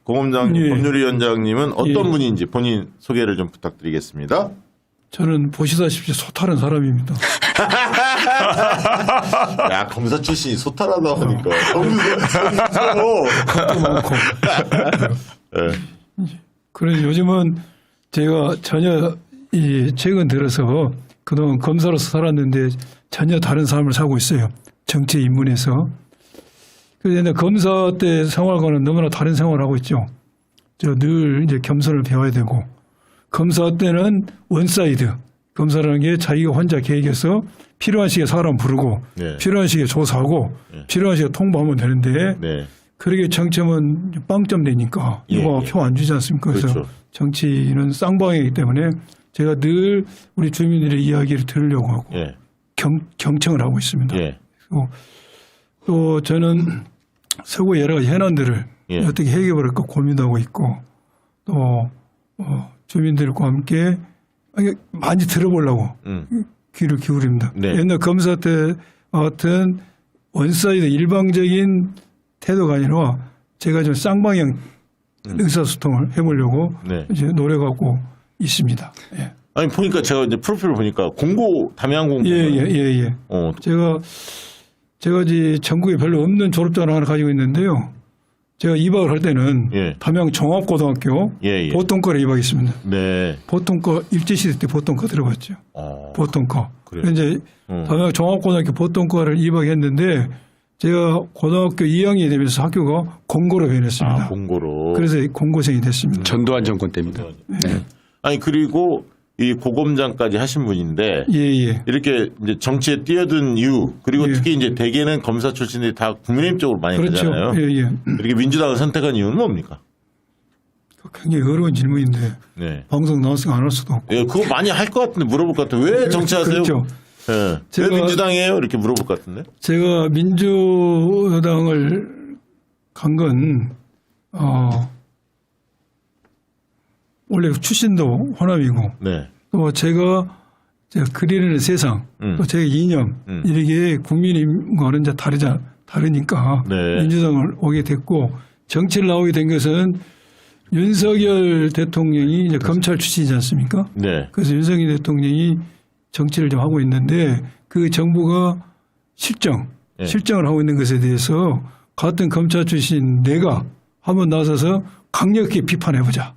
공업장 예. 법률위원장님은 어떤 예. 분인지 본인 소개를 좀 부탁드리겠습니다. 저는 보시다시피 소탈한 사람입니다. 야, 검사 출신이 소탈하다 보니까 무서워. 많고. 네. 그래서 요즘은 제가 전혀 최근 들어서 그동안 검사로서 살았는데 전혀 다른 삶을 살고 있어요. 정치 입문에서. 그런데 검사 때 생활과는 너무나 다른 생활을 하고 있죠. 저 늘 이제 겸손을 배워야 되고 검사 때는 원사이드. 검사라는 게 자기가 혼자 계획해서 필요한 시기에 사람 부르고 네. 필요한 시기에 조사하고 필요한 시기에 통보하면 되는데 네. 그러게 정치하면 빵점 되니까 예, 이거 예. 표 안 주지 않습니까? 그래서 그렇죠. 정치는 쌍방이기 때문에 제가 늘 우리 주민들의 이야기를 들으려고 하고 예. 경청을 하고 있습니다. 예. 또 저는 서구 여러 가지 현안들을 예. 어떻게 해결할까 고민하고 있고 또 주민들과 함께 많이 들어보려고 귀를 기울입니다. 네. 옛날 검사 때 같은 원사이드 일방적인 태도가 아니라 제가 좀 쌍방향 의사소통을 해보려고 네. 이제 노력하고 있습니다. 예. 아니 보니까 제가 이제 프로필을 보니까 공고 담양 공고. 예. 제가 이제 전국에 별로 없는 졸업장을 하나 가지고 있는데요. 제가 입학을 할 때는 예. 담양 종합고등학교 예. 보통과로 입학했습니다. 네. 보통과 일제시대 때 보통과 들어갔죠. 보통과. 그래요? 이제 담양 종합고등학교 보통과를 입학했는데 제가 고등학교 2학년이 되면서 학교가 공고로 변했습니다. 공고로. 그래서 공고생이 됐습니다. 전두환 정권 때입니다. 아니 그리고 이 고검장까지 하신 분인데 예. 이렇게 이제 정치에 뛰어든 이유 그리고 예. 특히 이제 대개는 검사 출신들이 다 국민의힘 쪽으로 많이 그렇죠. 가잖아요. 예. 이렇게 민주당을 선택한 이유는 뭡니까? 굉장히 어려운 질문인데 네. 방송 나와서 안 할 수도 없고. 예, 그거 많이 할 것 같은데 물어볼 것 같아요. 왜 정치하세요? 그렇죠. 예. 왜 민주당이에요? 이렇게 물어볼 것 같은데. 제가 민주당을 간 건 원래 출신도 호남이고 네. 또 제가 그리는 세상 또 제 이념 이렇게 국민의힘과는 이제 다르니까 네. 민주당을 오게 됐고 정치를 나오게 된 것은 윤석열 대통령이 이제 검찰 출신이지 않습니까? 네. 그래서 윤석열 대통령이 정치를 좀 하고 있는데 그 정부가 실정을 하고 있는 것에 대해서 같은 검찰 출신 내가 한번 나서서 강력하게 비판해보자.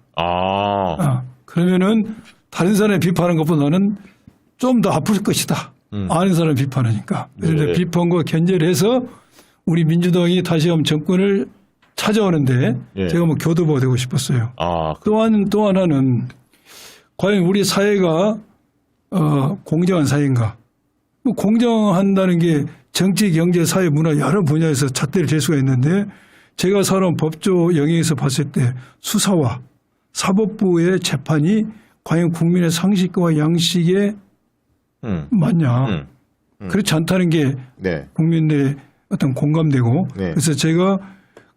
그러면은 다른 사람이 비판하는 것보다는 좀 더 아플 것이다. 아는 사람 비판하니까. 그래서 네. 비판과 견제를 해서 우리 민주당이 다시 한번 정권을 찾아오는데 예. 제가 뭐 교도보가 되고 싶었어요. 또 하나는 과연 우리 사회가 공정한 사회인가? 뭐 공정한다는 게 정치, 경제, 사회, 문화 여러 분야에서 잣대를 댈 수가 있는데 제가 살아온 법조 영역에서 봤을 때 수사와 사법부의 재판이 과연 국민의 상식과 양식에 맞냐. 그렇지 않다는 게 네. 국민의 어떤 공감되고 네. 그래서 제가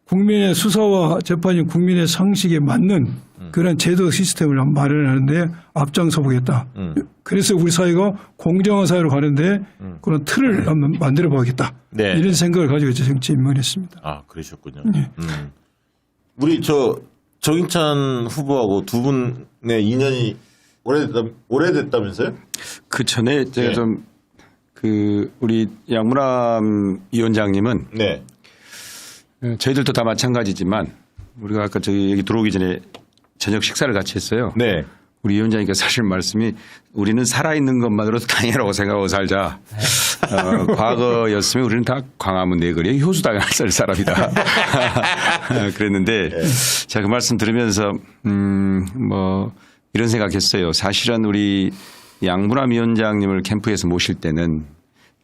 국민의 수사와 재판이 국민의 상식에 맞는 그런 제도 시스템을 마련하는데 앞장서 보겠다. 그래서 우리 사회가 공정한 사회로 가는데 그런 틀을 한번 만들어 보겠다. 네. 이런 생각을 가지고 정치에 입문했습니다. 그러셨군요. 네. 우리 정인찬 후보하고 두 분의 인연이 오래됐다면서요? 그 전에 제가 네. 좀 우리 양문남 위원장님은 네. 저희들도 다 마찬가지지만 우리가 아까 저희 여기 들어오기 전에 저녁 식사를 같이 했어요. 네. 우리 위원장님께서 사실 말씀이 우리는 살아있는 것만으로도 다행이라고 생각하고 살자. 과거였으면 우리는 다 광화문 내거리에 효수당할 사람이다. 그랬는데 제가 그 말씀 들으면서 뭐 이런 생각했어요. 사실은 우리 양문남 위원장님을 캠프에서 모실 때는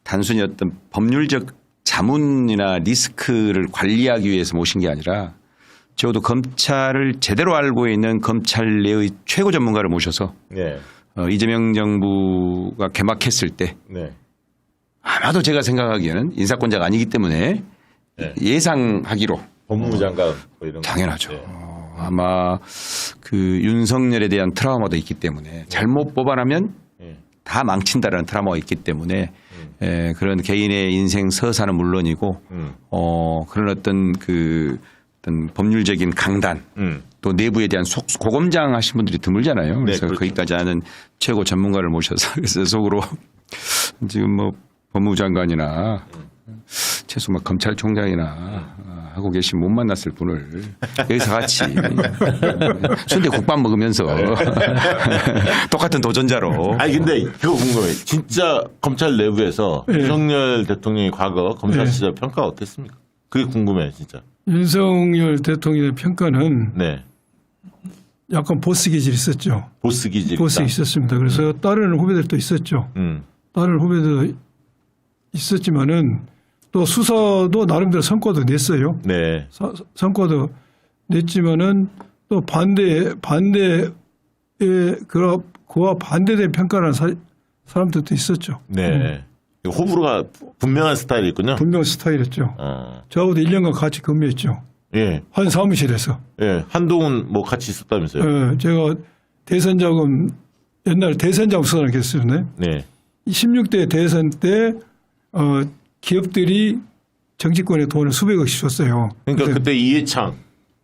단순히 어떤 법률적 자문이나 리스크를 관리하기 위해서 모신 게 아니라 적어도 검찰을 제대로 알고 있는 검찰 내의 최고 전문가를 모셔서 네. 이재명 정부가 개막했을 때 네. 아마도 제가 생각하기에는 인사권자가 아니기 때문에 네. 예상하기로 법무부 장관 뭐 이런 당연하죠. 네. 아마 그 윤석열에 대한 트라우마도 있기 때문에 잘못 뽑아나면 다 망친다라는 트라우마가 있기 때문에 그런 개인의 인생 서사는 물론이고 그런 어떤 어떤 법률적인 강단 또 내부에 대한 고검장 하신 분들이 드물잖아요. 그래서 그렇죠. 거기까지 아는 최고 전문가를 모셔서 그래서 속으로 지금 뭐 법무부 장관이나 최소 막 검찰총장이나 하고 계신 못 만났을 분을 여기서 같이 순대 국밥 먹으면서 똑같은 도전자로. 아니 근데 그거 궁금해. 진짜 검찰 내부에서 윤석열 대통령이 과거 검사 시절 평가가 어땠습니까? 그게 궁금해 진짜. 윤석열 대통령의 평가는 네. 약간 보스 기질이 있었죠. 보스 기질. 보스 있었습니다. 그래서 다른 후배들도 있었죠. 다른 후배도 있었지만은 또 수사도 나름대로 성과도 냈어요. 네. 성과도 냈지만은 또 반대에 그와 반대된 평가라는 사람들도 있었죠. 네. 호불호가 분명한 스타일이 있군요. 분명 스타일이었죠. 저하고도 1년간 같이 근무했죠. 예. 한 사무실에서. 예. 한동훈 뭐 같이 있었다면서요? 예. 제가 대선 자금 옛날 대선 자금 수사를 했었는데 네. 16대 대선 때 기업들이 정치권에 돈을 수백억씩 줬어요. 그러니까 그때 이해창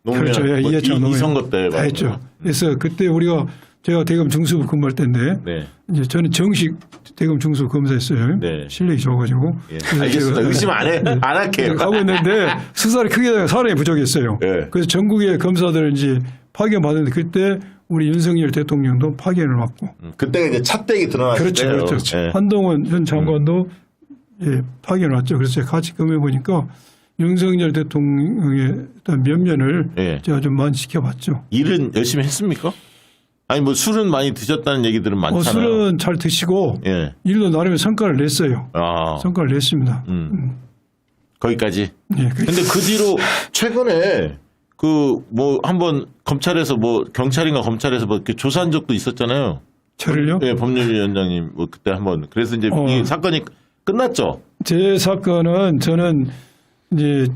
노무현 그렇죠. 예, 이해창 노무현 이 선거 때 다 했죠. 그래서 그때 제가 대검 중수부 근무할 때인데 네. 이제 저는 정식 대검 중수부 검사했어요. 네. 실력이 좋아가지고. 예. 알겠습니다. 의심 안 할게요. 하고 있는데 수사를 크게 하다가 사람이 부족했어요. 네. 그래서 전국의 검사들을 이제 파견 받았는데 그때 우리 윤석열 대통령도 파견을 왔고. 그때가 이제 차떼기 드러났을 그렇죠. 때예요. 그렇죠. 예. 한동훈 전 장관도 파견을 왔죠. 그래서 제가 같이 근무해 보니까 윤석열 대통령의 어떤 면면을 예. 제가 좀 많이 지켜봤죠. 일은 열심히 했습니까? 아니 뭐 술은 많이 드셨다는 얘기들은 많잖아요. 술은 잘 드시고 예. 일도 나름의 성과를 냈어요. 성과를 냈습니다. 거기까지. 예, 근데 그 뒤로 최근에 그 뭐 한번 검찰에서 뭐 경찰인가 검찰에서 뭐 이렇게 조사한 적도 있었잖아요. 저를요? 예, 법률위원장님 뭐 그때 한번 그래서 이제 이 사건이 끝났죠. 제 사건은 저는 이제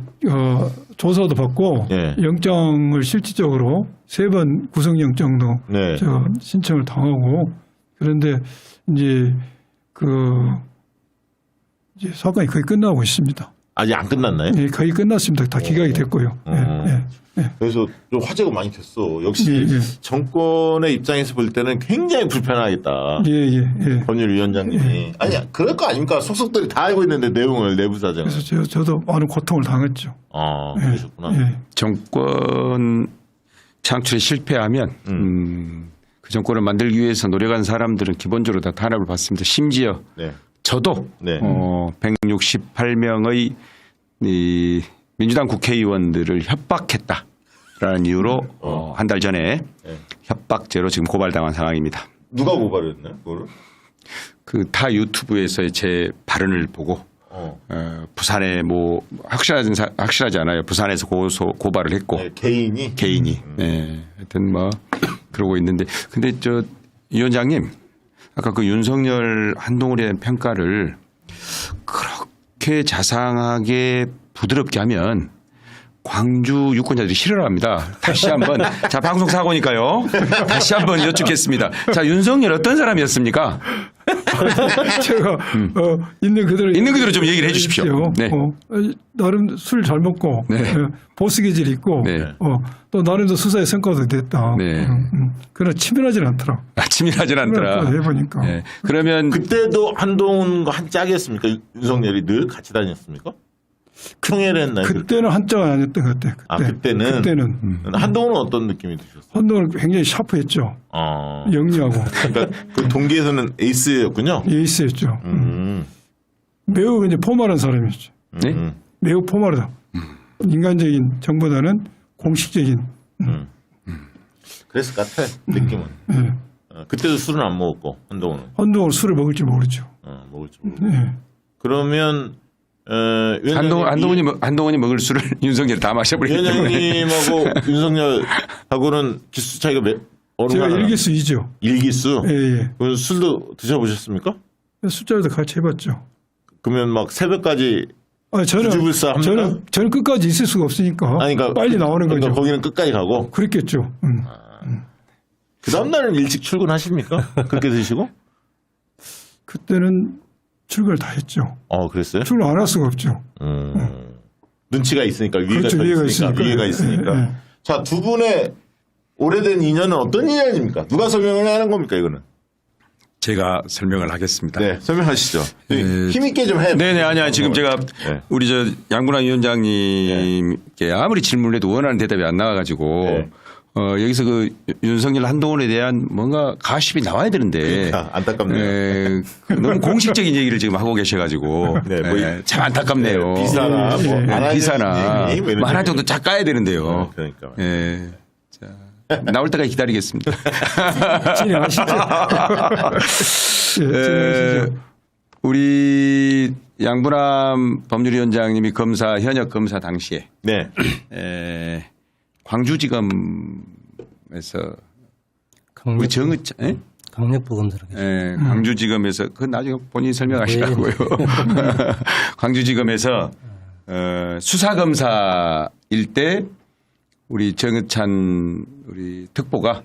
조사도 받고 예. 영장을 실질적으로 3번 구속영장도 네. 저 신청을 당하고 그런데 이제 이제 사건이 거의 끝나고 있습니다. 아직 안 끝났나요? 예, 거의 끝났습니다. 다 기각이 됐고요. 그래서 좀 화제가 많이 됐어. 역시 정권의 입장에서 볼 때는 굉장히 불편하겠다. 법률위원장님이. 아니 그럴 거 아닙니까? 속속들이 다 알고 있는데 내용을 내부 사정을. 그래서 저도 많은 고통을 당했죠. 그러셨구나. 정권 창출에 실패하면 그 정권을 만들기 위해서 노력한 사람들은 기본적으로 다 탄압을 받습니다. 심지어 저도 168명의 이 민주당 국회의원들을 협박했다라는 이유로 한 달 전에 협박죄로 지금 고발당한 상황입니다. 누가 고발했나요? 그거를? 그 타 유튜브에서의 제 발언을 보고 부산에 뭐 확실하지 않아요. 부산에서 고발을 했고 개인이 네, 하여튼 뭐 그러고 있는데 근데 저 위원장님 아까 그 윤석열 한동훈에 대한 평가를 그렇게 자상하게 부드럽게 하면 광주 유권자들이 싫어를 합니다. 다시 한번 자 방송 사고니까요. 다시 한번 여쭙겠습니다. 자 윤석열 어떤 사람이었습니까? 제가 있는 그대로 좀 얘기를 해주십시오. 네. 나름 술 잘 먹고 보스 기질이 있고 또 나름도 수사의 성과도 됐다. 그러나 치밀하지는 않더라. 치밀하진 않더라. 해보니까. 네. 그러면 그때도 한동훈과 한 짝이었습니까? 윤석열이 늘 같이 다녔습니까? 총회를 했나요? 그때는 한짝은 아니었던 것 같아요. 그때는 한동훈은 어떤 느낌이 드셨어요? 한동훈은 굉장히 샤프했죠. 영리하고. 그러니까 그 동기에서는 에이스였군요. 에이스였죠. 매우 이제 포멀한 사람이었죠. 네? 매우 포멀하다. 인간적인 정보다는 공식적인. 그랬을 것 같아 느낌은. 그때도 술은 안 먹었고 한동훈은. 한동훈은 술을 먹을지 모르죠. 먹을지 모르죠. 그러면 한동훈이 먹을 술을 윤석열이 다 마셔버리기 때문에. 위원장님하고 윤석열하고는 기수 차이가 제가 일기수 2죠. 일기수? 예. 그럼 술도 드셔보셨습니까? 술자리도 같이 해봤죠. 그러면 막 새벽까지 부주불사 합니까? 저는 끝까지 있을 수가 없으니까 그러니까 빨리 나오는 거죠. 거기는 끝까지 가고? 그랬겠죠. 그 다음날은 일찍 출근하십니까? 그렇게 드시고? 그때는 출근을 다 했죠. 그랬어요? 출근 안 할 수가 없죠. 눈치가 있으니까 위가 그렇죠, 위에가 있으니까. 자, 두 분의 오래된 인연은 어떤 인연입니까? 누가 설명을 하는 겁니까, 이거는? 제가 설명을 하겠습니다. 네, 설명하시죠. 힘있게 좀 해요. 네네, 아니야. 지금 제가 우리 양분환 위원장님께 아무리 질문을 해도 원하는 대답이 안 나와가지고 여기서 그 윤석열 한동훈에 대한 뭔가 가십이 나와야 되는데. 그러니까 안타깝네요. 너무 공식적인 얘기를 지금 하고 계셔가지고. 참 안타깝네요. 비사나, 비사나. 하나 정도 쫙 까야 되는데요. 그러니까. 자, 나올 때까지 기다리겠습니다. 진행하시죠. 우리 양분함 법률위원장님이 현역 검사 당시에. 광주지검에서 우리 강력부 검사로 광주지검에서 그 나중에 본인이 설명하시라고요. 광주지검에서 수사검사일 때 우리 정의찬 우리 특보가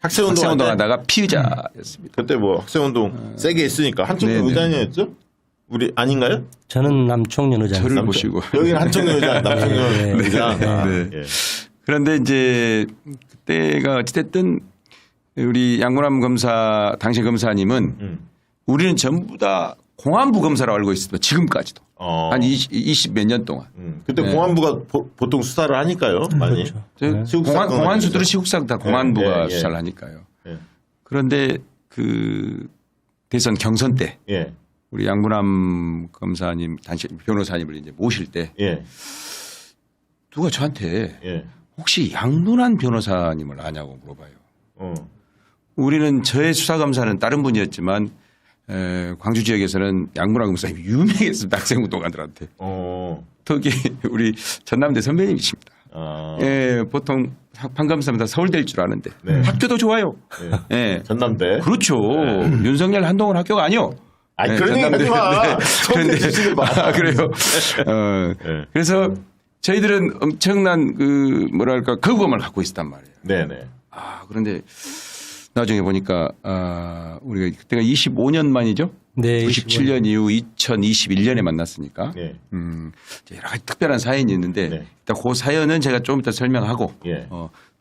학생운동 하다가 피의자였습니다. 그때 뭐 학생운동 세게 했으니까 한청년 의장이었죠? 우리 아닌가요? 저는 남청년 의장. 저를 보시고. 여기는 한청년 의장, 남청년 의장. 그런데 이제 그때가 어찌됐든 우리 양분함 검사, 당시 검사님은 우리는 전부 다 공안부 검사라고 알고 있습니다. 지금까지도. 한 20 몇 년 동안. 그때 공안부가 보통 수사를 하니까요. 많이. 그렇죠. 공안수들은 시국상 다 공안부가 수사를 하니까요. 그런데 그 대선 경선 때 우리 양분함 검사님, 당시 변호사님을 이제 모실 때 누가 저한테 혹시 양분함 변호사님을 아냐고 물어봐요. 우리는 저의 수사검사는 다른 분이었지만 광주 지역에서는 양문화 검사님이 유명했습니다. 학생운동가들한테. 특히 우리 전남대 선배님이십니다. 예, 보통 판검사면 다 서울대일 줄 아는데 학교도 좋아요. 예. 전남대. 그렇죠. 윤석열 한동훈 학교가 아니요. 아니, 그런 얘기 하지 마. 그런데 그래요. 그래서 저희들은 엄청난 그 뭐랄까 거부감을 갖고 있었단 말이에요. 네네. 그런데 나중에 보니까 우리가 그때가 25년 만이죠. 네, 97년 이후 2021년에 만났으니까 네. 여러 가지 특별한 사연이 있는데 네. 일단 그 사연은 제가 좀 이따 설명하고 예.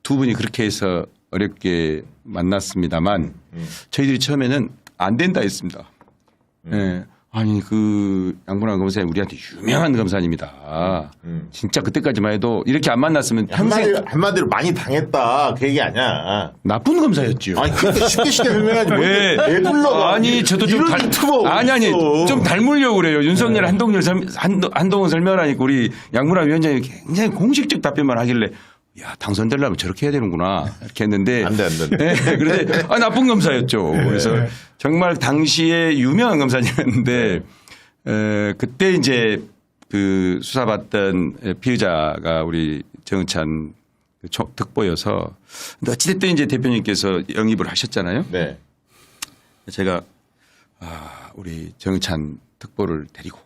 두 분이 그렇게 해서 어렵게 만났습니다만 저희들이 처음에는 안 된다 했습니다. 예. 아니 그 양문화 검사님 우리한테 유명한 검사님이다. 진짜 그때까지만 해도 이렇게 안 만났으면 평생 한마디로 많이 당했다. 그 얘기 아니야. 나쁜 검사였죠. 아니 그렇게 쉽게 설명하지. 왜? 왜 불러? 아니 저도 좀 아니 좀 닮으려고 그래요. 윤석열 한동훈 설명을 하니까 우리 양문화 위원장이 굉장히 공식적 답변만 하길래 야 당선되려면 저렇게 해야 되는구나 이렇게 했는데 안 돼. 네, 그런데 나쁜 검사였죠. 그래서 정말 당시에 유명한 검사님이었는데 그때 이제 그 수사받던 피의자가 우리 정은찬 특보여서 근데 어찌됐든 이제 대표님께서 영입을 하셨잖아요. 네. 제가 우리 정은찬 특보를 데리고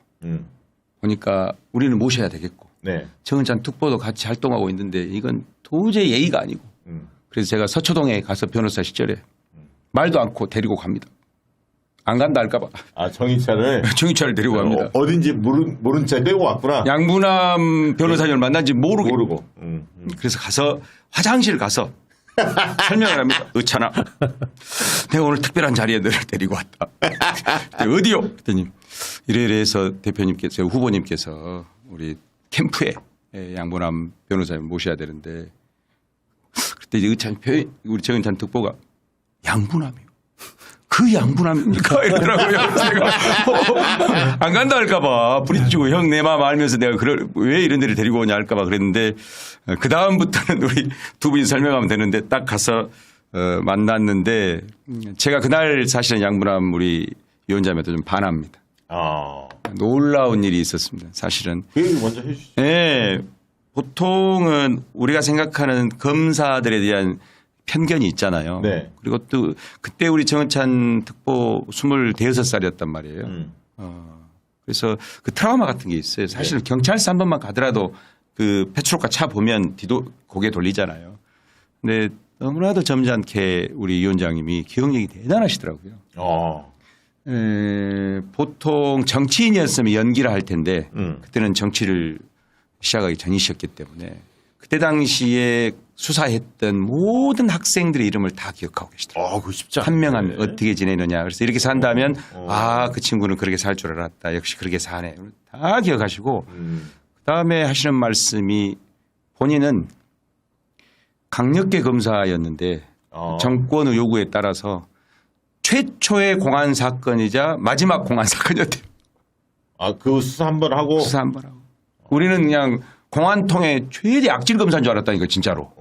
보니까 우리는 모셔야 되겠고 네. 정은찬 특보도 같이 활동하고 있는데 이건 도저히 예의가 아니고 그래서 제가 서초동에 가서 변호사 시절에 말도 않고 데리고 갑니다. 안 간다 할까봐. 정인찬을 정인찬을 데리고 갑니다. 어딘지 모른 채 빼고 왔구나. 양문함 변호사님을 만난지 모르고. 그래서 가서 화장실 가서 설명을 합니다. 의찬아, 내가 오늘 특별한 자리에 너를 데리고 왔다. 어디요? 그랬더니 이래서 대표님께서 후보님께서 우리 캠프에 양문함 변호사님 모셔야 되는데 그때 이제 의찬 우리 정은찬 특보가 양문함이요. 그 양분합니까? 이러더라고요. 제가 안 간다 할까봐 부딪히고 형 내 마음 알면서 내가 왜 이런 데를 데리고 오냐 할까봐 그랬는데 그 다음부터는 우리 두 분이 설명하면 되는데 딱 가서 만났는데 제가 그날 사실은 양분함 우리 위원장님한테 좀 반합니다. 놀라운 일이 있었습니다. 사실은. 그 얘기 먼저 해주시죠. 네. 보통은 우리가 생각하는 검사들에 대한 편견이 있잖아요. 네. 그리고 또 그때 우리 정은찬 특보 25살이었단 말이에요. 그래서 그 트라우마 같은 게 있어요. 사실은 경찰서 한 번만 가더라도 그 페트롤카 차 보면 고개 돌리잖아요. 근데 너무나도 점잖게 우리 위원장님이 기억력이 대단하시더라고요. 보통 정치인이었으면 연기를 할 텐데 그때는 정치를 시작하기 전이셨기 때문에 그때 당시에 수사했던 모든 학생들의 이름을 다 기억하고 계시더라고요. 그거 쉽지 않네. 한 명 한 명 어떻게 지내느냐. 그래서 이렇게 산다면 그 친구는 그렇게 살 줄 알았다. 역시 그렇게 사네. 다 기억하시고 그다음에 하시는 말씀이 본인은 강력계 검사였는데 정권의 요구에 따라서 최초의 공안 사건이자 마지막 공안 사건이었대요. 그 수사 한 번 하고. 수사 한 번 하고. 우리는 그냥 공안통의 최대 악질 검사인 줄 알았다니까 진짜로.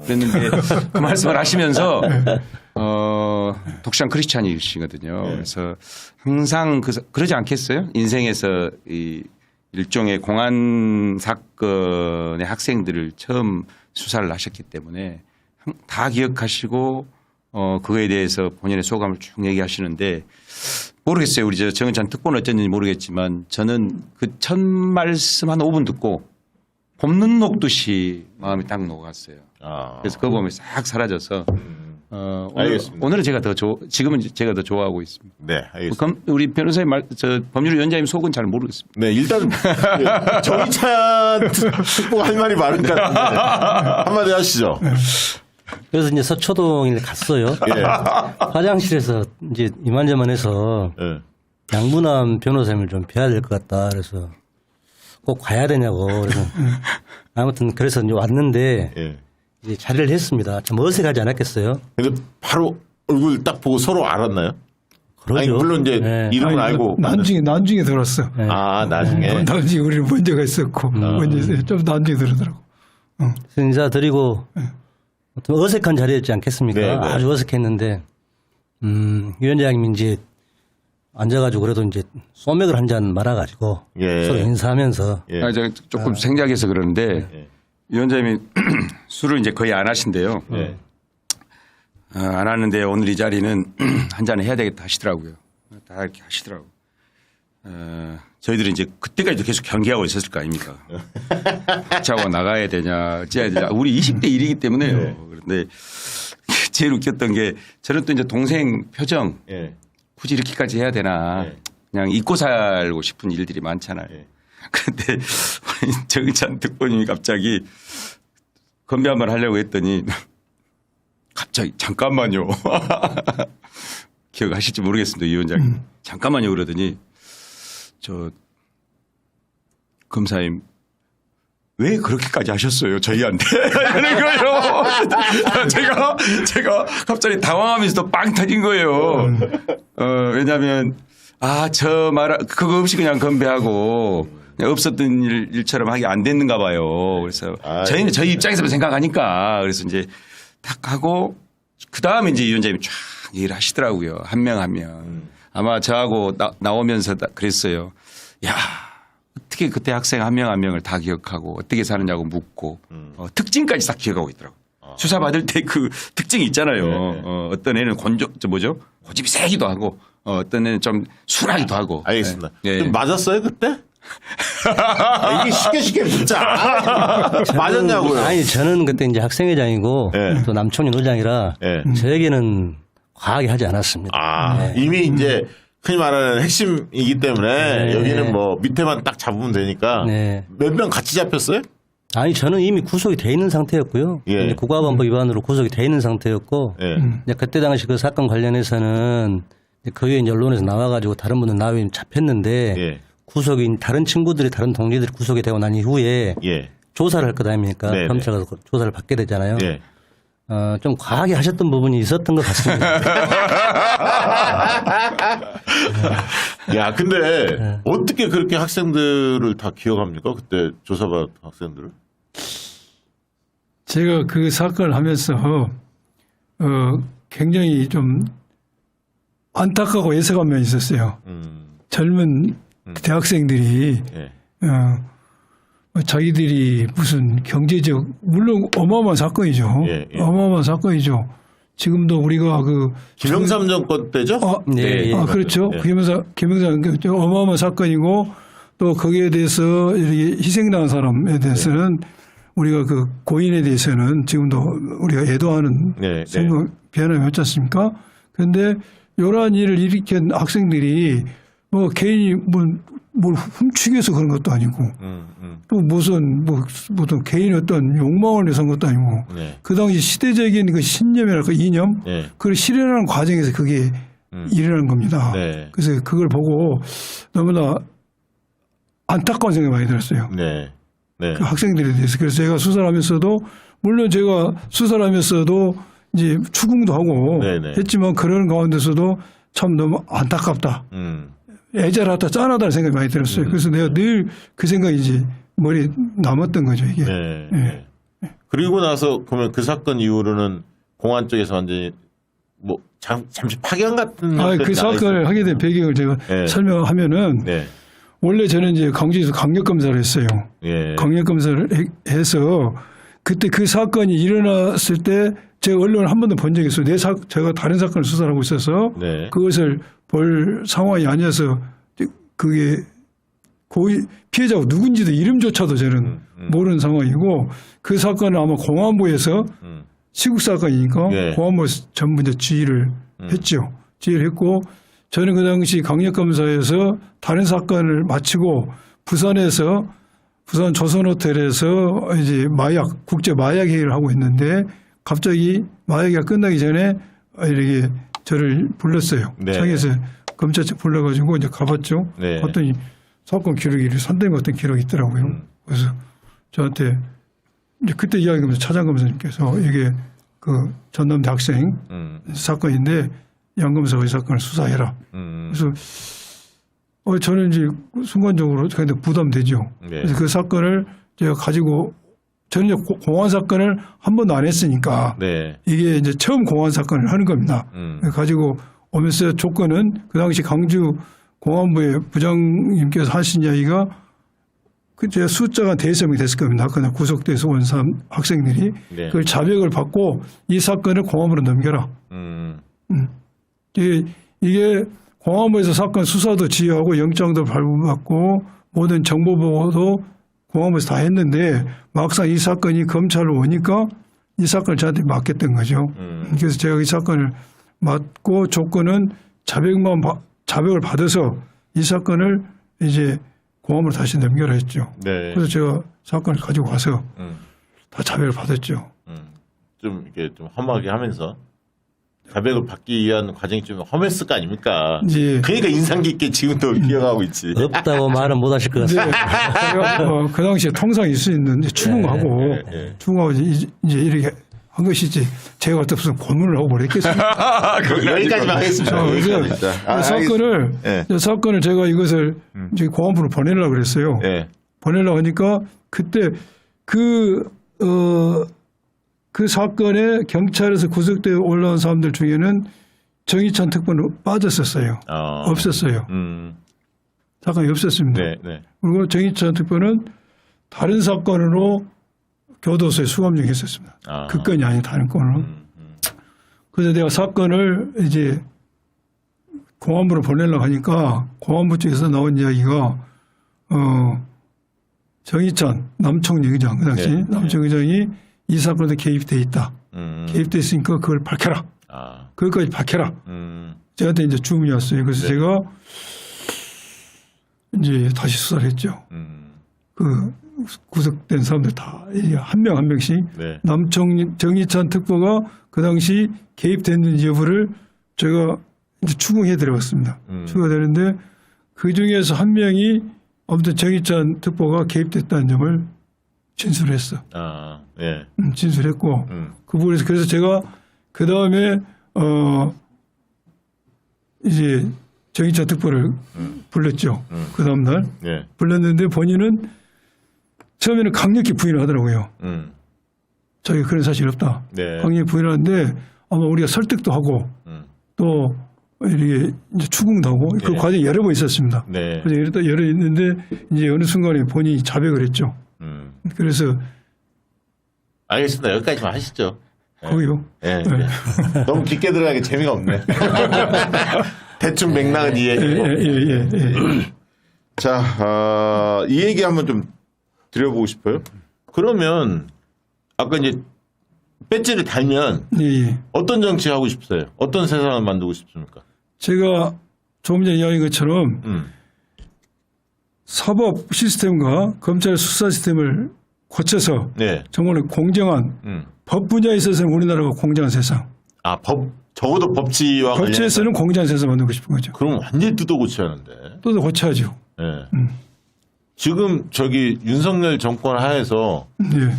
그랬는데 그 말씀을 하시면서 독실한 크리스찬이시거든요. 그래서 항상 그러지 않겠어요? 인생에서 이 일종의 공안 사건의 학생들을 처음 수사를 하셨기 때문에 다 기억하시고 그거에 대해서 본인의 소감을 쭉 얘기하시는데 모르겠어요. 우리 정은찬 특보는 어쩐지 모르겠지만 저는 그 첫 말씀 한 5분 듣고 봄눈 녹듯이 마음이 딱 녹았어요. 그래서 그 보면 싹 사라져서 알겠습니다. 오늘은 지금은 제가 더 좋아하고 있습니다. 네, 알겠습니다. 우리 변호사님 법률위원장님 속은 잘 모르겠습니다. 네, 일단 정의찬 특보가 할 말이 많으니까 한마디 하시죠. 그래서 이제 서초동에 갔어요. 예. 화장실에서 이제 이만저만해서 양문함 변호사님을 좀 뵈야 될 것 같다. 그래서 꼭 가야 되냐고. 그래서 아무튼 그래서 이제 왔는데 이제 자리를 했습니다. 좀 어색하지 않았겠어요? 근데 바로 얼굴 딱 보고 서로 알았나요? 그러죠. 아니, 물론 이제 이름을 알고. 나중에 들었어. 나중에. 나중에 우리 문제가 있었고, 좀 나중에 들었더라고. 그래서 인사드리고 어떤 어색한 자리였지 않겠습니까? 네, 네. 아주 어색했는데 위원장님이 이제 앉아가지고 그래도 이제 소맥을 한 잔 말아가지고 예. 서로 인사하면서 예. 아, 제가 조금 생략해서 그러는데 예. 위원장님이 술을 이제 거의 안 하신대요. 예. 안 하는데 오늘 이 자리는 한 잔 해야 되겠다 하시더라고요. 다 이렇게 하시더라고요. 저희들은 이제 그때까지도 계속 경계하고 있었을 거 아닙니까? 자고 나가야 되냐, 어찌해야 되냐. 우리 20대 1이기 때문에요. 네. 그런데 제일 웃겼던 게 저는 또 이제 동생 표정 예. 굳이 이렇게까지 해야 되나. 네. 그냥 잊고 살고 싶은 일들이 많잖아요. 네. 그런데 우리 정의찬 특보님이 갑자기 건배 한번 하려고 했더니 갑자기 잠깐만요. 기억하실지 모르겠습니다. 이 위원장님. 잠깐만요 그러더니 저 검사님 왜 그렇게까지 하셨어요 저희한테 이러는 거예요. 제가 갑자기 당황하면서도 빵 터진 거예요. 왜냐하면 저 말 그거 없이 그냥 건배하고 그냥 없었던 일처럼 하기 안 됐는가 봐요. 그래서 저희는 저희 입장에서 생각하니까 그래서 이제 탁 하고 그 다음에 이제 위원장님이 쫙 얘기를 하시더라고요. 한 명 한 명. 아마 저하고 나오면서 그랬어요. 야 어떻게 그때 학생 한 명 한 명을 다 기억하고 어떻게 사느냐고 묻고 특징까지 다 기억하고 있더라고요. 수사 받을 때 그 특징이 있잖아요. 네. 어떤 애는 고집이 세기도 하고 어떤 애는 좀 순하기도 하고. 알겠습니다. 네. 좀 맞았어요 그때? 이게 쉽게 묻자. 맞았냐고요? 아니 저는 그때 이제 학생회장이고 네. 또 남총리 의장이라 네. 저에게는 과하게 하지 않았습니다. 이미 이제 흔히 말하는 핵심이기 때문에 네. 여기는 뭐 밑에만 딱 잡으면 되니까 네. 몇 명 같이 잡혔어요? 아니 저는 이미 구속이 돼 있는 상태였고요. 예. 이제 국가보안법 위반으로 구속이 돼 있는 상태였고 예. 이제 그때 당시 그 사건 관련해서는 그 후에 이제 언론에서 나와가지고 다른 분들 나와서 잡혔는데 예. 구속이 다른 친구들이 다른 동지들이 구속이 되고 난 이후에 예. 조사를 할 것 아닙니까? 네네. 검찰에서 조사를 받게 되잖아요. 예. 좀 과하게 하셨던 부분이 있었던 것 같습니다. 야, 근데 어떻게 그렇게 학생들을 다 기억합니까? 그때 조사받은 학생들을? 제가 그 사건을 하면서 굉장히 좀 안타깝고 애석한 면이 있었어요. 젊은 대학생들이 예. 자기들이 무슨 경제적 물론 어마어마한 사건이죠. 예, 예. 어마어마한 사건이죠. 지금도 우리가 그 김영삼 정권 때죠? 네. 그렇죠. 예. 김영삼 어마어마한 사건이고 또 거기에 대해서 이렇게 희생당한 사람에 대해서는 우리가 그 고인에 대해서는 지금도 우리가 애도하는 네, 생각 변함이 없지 않습니까? 그런데 이러한 일을 일으킨 학생들이 뭐 개인이 뭘 훔치기 위해서 그런 것도 아니고 또 무슨 개인의 어떤 욕망을 위해서 한 것도 아니고 네. 그 당시 시대적인 그 신념이랄까 이념 네. 그걸 실현하는 과정에서 그게 일어난 겁니다. 네. 그래서 그걸 보고 너무나 안타까운 생각이 많이 들었어요. 네. 네. 그 학생들에 대해서. 그래서 제가 수사를 하면서도 물론 제가 수사를 하면서도 이제 추궁도 하고 네네. 했지만 그런 가운데서도 참 너무 안타깝다. 애절하다, 짠하다는 생각이 많이 들었어요. 그래서 내가 늘 그 생각이 이제 머리에 남았던 거죠, 이게. 네. 예. 네. 그리고 나서 그러면 그 사건 이후로는 공안 쪽에서 완전히 뭐 잠시 파견 같은 그 사건을 하게 된 배경을 제가 네. 설명하면은 네. 원래 저는 이제 광주에서 강력검사를 했어요. 예. 강력검사를 해서 그때 그 사건이 일어났을 때 제가 언론을 한 번도 본 적이 없어요. 제가 다른 사건을 수사를 하고 있어서 네. 그것을 볼 상황이 아니어서 그게 피해자가 누군지도 이름조차도 저는 모르는 상황이고 그 사건은 아마 공안부에서 시국 사건이니까 네. 공안부에서 전부 이제 지휘를 했죠. 지휘를 했고 저는 그 당시 강력검사에서 다른 사건을 마치고 부산에서 부산 조선호텔에서 이제 국제 마약 회의를 하고 있는데 갑자기 마약 회의가 끝나기 전에 이렇게 저를 불렀어요. 네. 창에서 검찰 측 불러가지고 이제 가봤죠. 네. 봤더니 사건 기록이 산된 것 같은 기록이 있더라고요. 그래서 저한테 이제 그때 이야기하면서 차장검사님께서 이게 그 전남대 학생 사건인데 양 검사가 이 사건을 수사해라. 그래서 저는 이제 순간적으로 근데 부담되죠. 네. 그래서 그 사건을 제가 가지고 저는 공안 사건을 한 번도 안 했으니까 네. 이게 이제 처음 공안 사건을 하는 겁니다. 가지고 오면서 조건은 그 당시 강주 공안부의 부장님께서 하신 이야기가 그때 숫자가 대여섯 명이 됐을 겁니다. 그날 구속돼서 온 사람 학생들이 네. 그걸 자백을 받고 이 사건을 공안부로 넘겨라. 이게 공안부에서 사건 수사도 지휘하고 영장도 발부받고 모든 정보 보고도 공안부에서 다 했는데 막상 이 사건이 검찰로 오니까 이 사건을 저한테 맡겼던 거죠. 그래서 제가 이 사건을 맡고 조건은 자백을 받아서 이 사건을 이제 공안부로 다시 넘겨라 했죠. 네. 그래서 제가 사건을 가지고 와서 다 자백을 받았죠. 좀 이렇게 좀 험하게 하면서 자백을 받기 위한 과정이 좀 험했을 거 아닙니까? 예. 그러니까 인상 깊게 지금도 기억하고 있지. 없다고 말은 못 하실 것 같습니다. 제가 그 당시에 통상 있을 수 있는 추궁하고 추궁하고 이제 이렇게 한 것이지 제가 어떻게 무슨 고문을 하고 그랬겠습니까? 여기까지만 하겠습니다. 그래서 사건을 제가 이것을 이제 공안부로 보내려고 그랬어요. 네. 보내려고 하니까 그때 그 사건에 경찰에서 구속되어 올라온 사람들 중에는 정의찬 특보는 빠졌었어요. 없었어요. 사건이 없었습니다. 네, 네. 그리고 정의찬 특보는 다른 사건으로 교도소에 수감령했었습니다. 그 건이 아닌 다른 건으로. 그래서 내가 사건을 이제 공안부로 보내려고 하니까 공안부 쪽에서 나온 이야기가 정의찬 남청리 의장 그 당시 남청리 의장이 이 사건에 개입돼 있다. 개입돼 있으니까 그걸 밝혀라. 그것까지 밝혀라. 저한테 이제 주문이 왔어요. 그래서 제가 이제 다시 수사를 했죠. 그 구속된 사람들 다 한 명 한 명씩 정의찬 특보가 그 당시 개입됐는지 여부를 제가 이제 추궁해 드려봤습니다. 추궁해 드렸는데 그 중에서 한 명이 아무튼 정의찬 특보가 개입됐다는 점을 진술했어. 예. 진술했고 그 부분에서 그래서 제가 그 다음에 이제 정의찬 특보를 불렀죠. 그 다음 날 불렀는데 본인은 처음에는 강력히 부인을 하더라고요. 자기가 그런 사실이 없다. 강력히 부인하는데 아마 우리가 설득도 하고 또 이렇게 이제 추궁도 하고 그 과정이 여러 번 있었습니다. 그래서 여러 있는데 이제 어느 순간에 본인이 자백을 했죠. 그래서 알겠습니다. 여기까지만 하시죠. 거기요. 네. 너무 깊게 들어가기 재미가 없네. 대충 맥락은 이해해. 자, 이 얘기 한번 좀 드려보고 싶어요. 그러면 아까 이제 배지를 달면 어떤 정치 하고 싶어요? 어떤 세상을 만들고 싶습니까? 제가 조금 전에 이야기한 것처럼 사법 시스템과 검찰 수사 시스템을 거쳐서 정말 공정한 법 분야에 있어서는 우리나라가 공정한 세상. 적어도 법치와 법치에서는 공정한 세상 만들고 싶은 거죠. 그럼 완전히 뜯어 고쳐야 하는데. 뜯어 고쳐야죠. 지금 윤석열 정권 하에서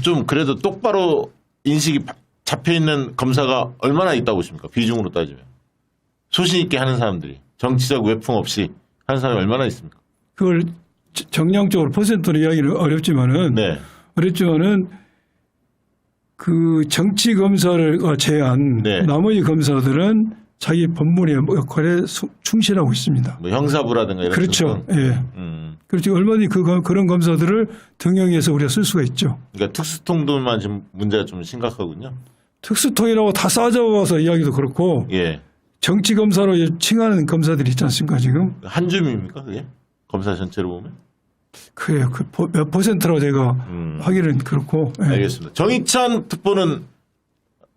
좀 그래도 똑바로 인식이 잡혀 있는 검사가 얼마나 있다고 보십니까? 비중으로 따지면. 소신 있게 하는 사람들이 정치적 외풍 없이 하는 사람이 얼마나 있습니까? 그걸 정량적으로 퍼센트로 이야기는 어렵지만은 그 정치 검사를 제한 나머지 검사들은 자기 본분의 역할에 충실하고 있습니다. 뭐 형사부라든가 이런. 그렇죠. 예. 그렇죠. 얼마든지 그런 검사들을 등용해서 우리가 쓸 수가 있죠. 그러니까 특수통들만 지금 문제가 좀 심각하군요. 특수통이라고 다 싸잡아서 이야기도 그렇고. 정치 검사로 칭하는 검사들이 있지 않습니까 지금? 한 줌입니까 그게? 검사 전체로 보면? 그래요. 몇 퍼센트라고 제가 하기는 그렇고. 알겠습니다. 정의찬 특보는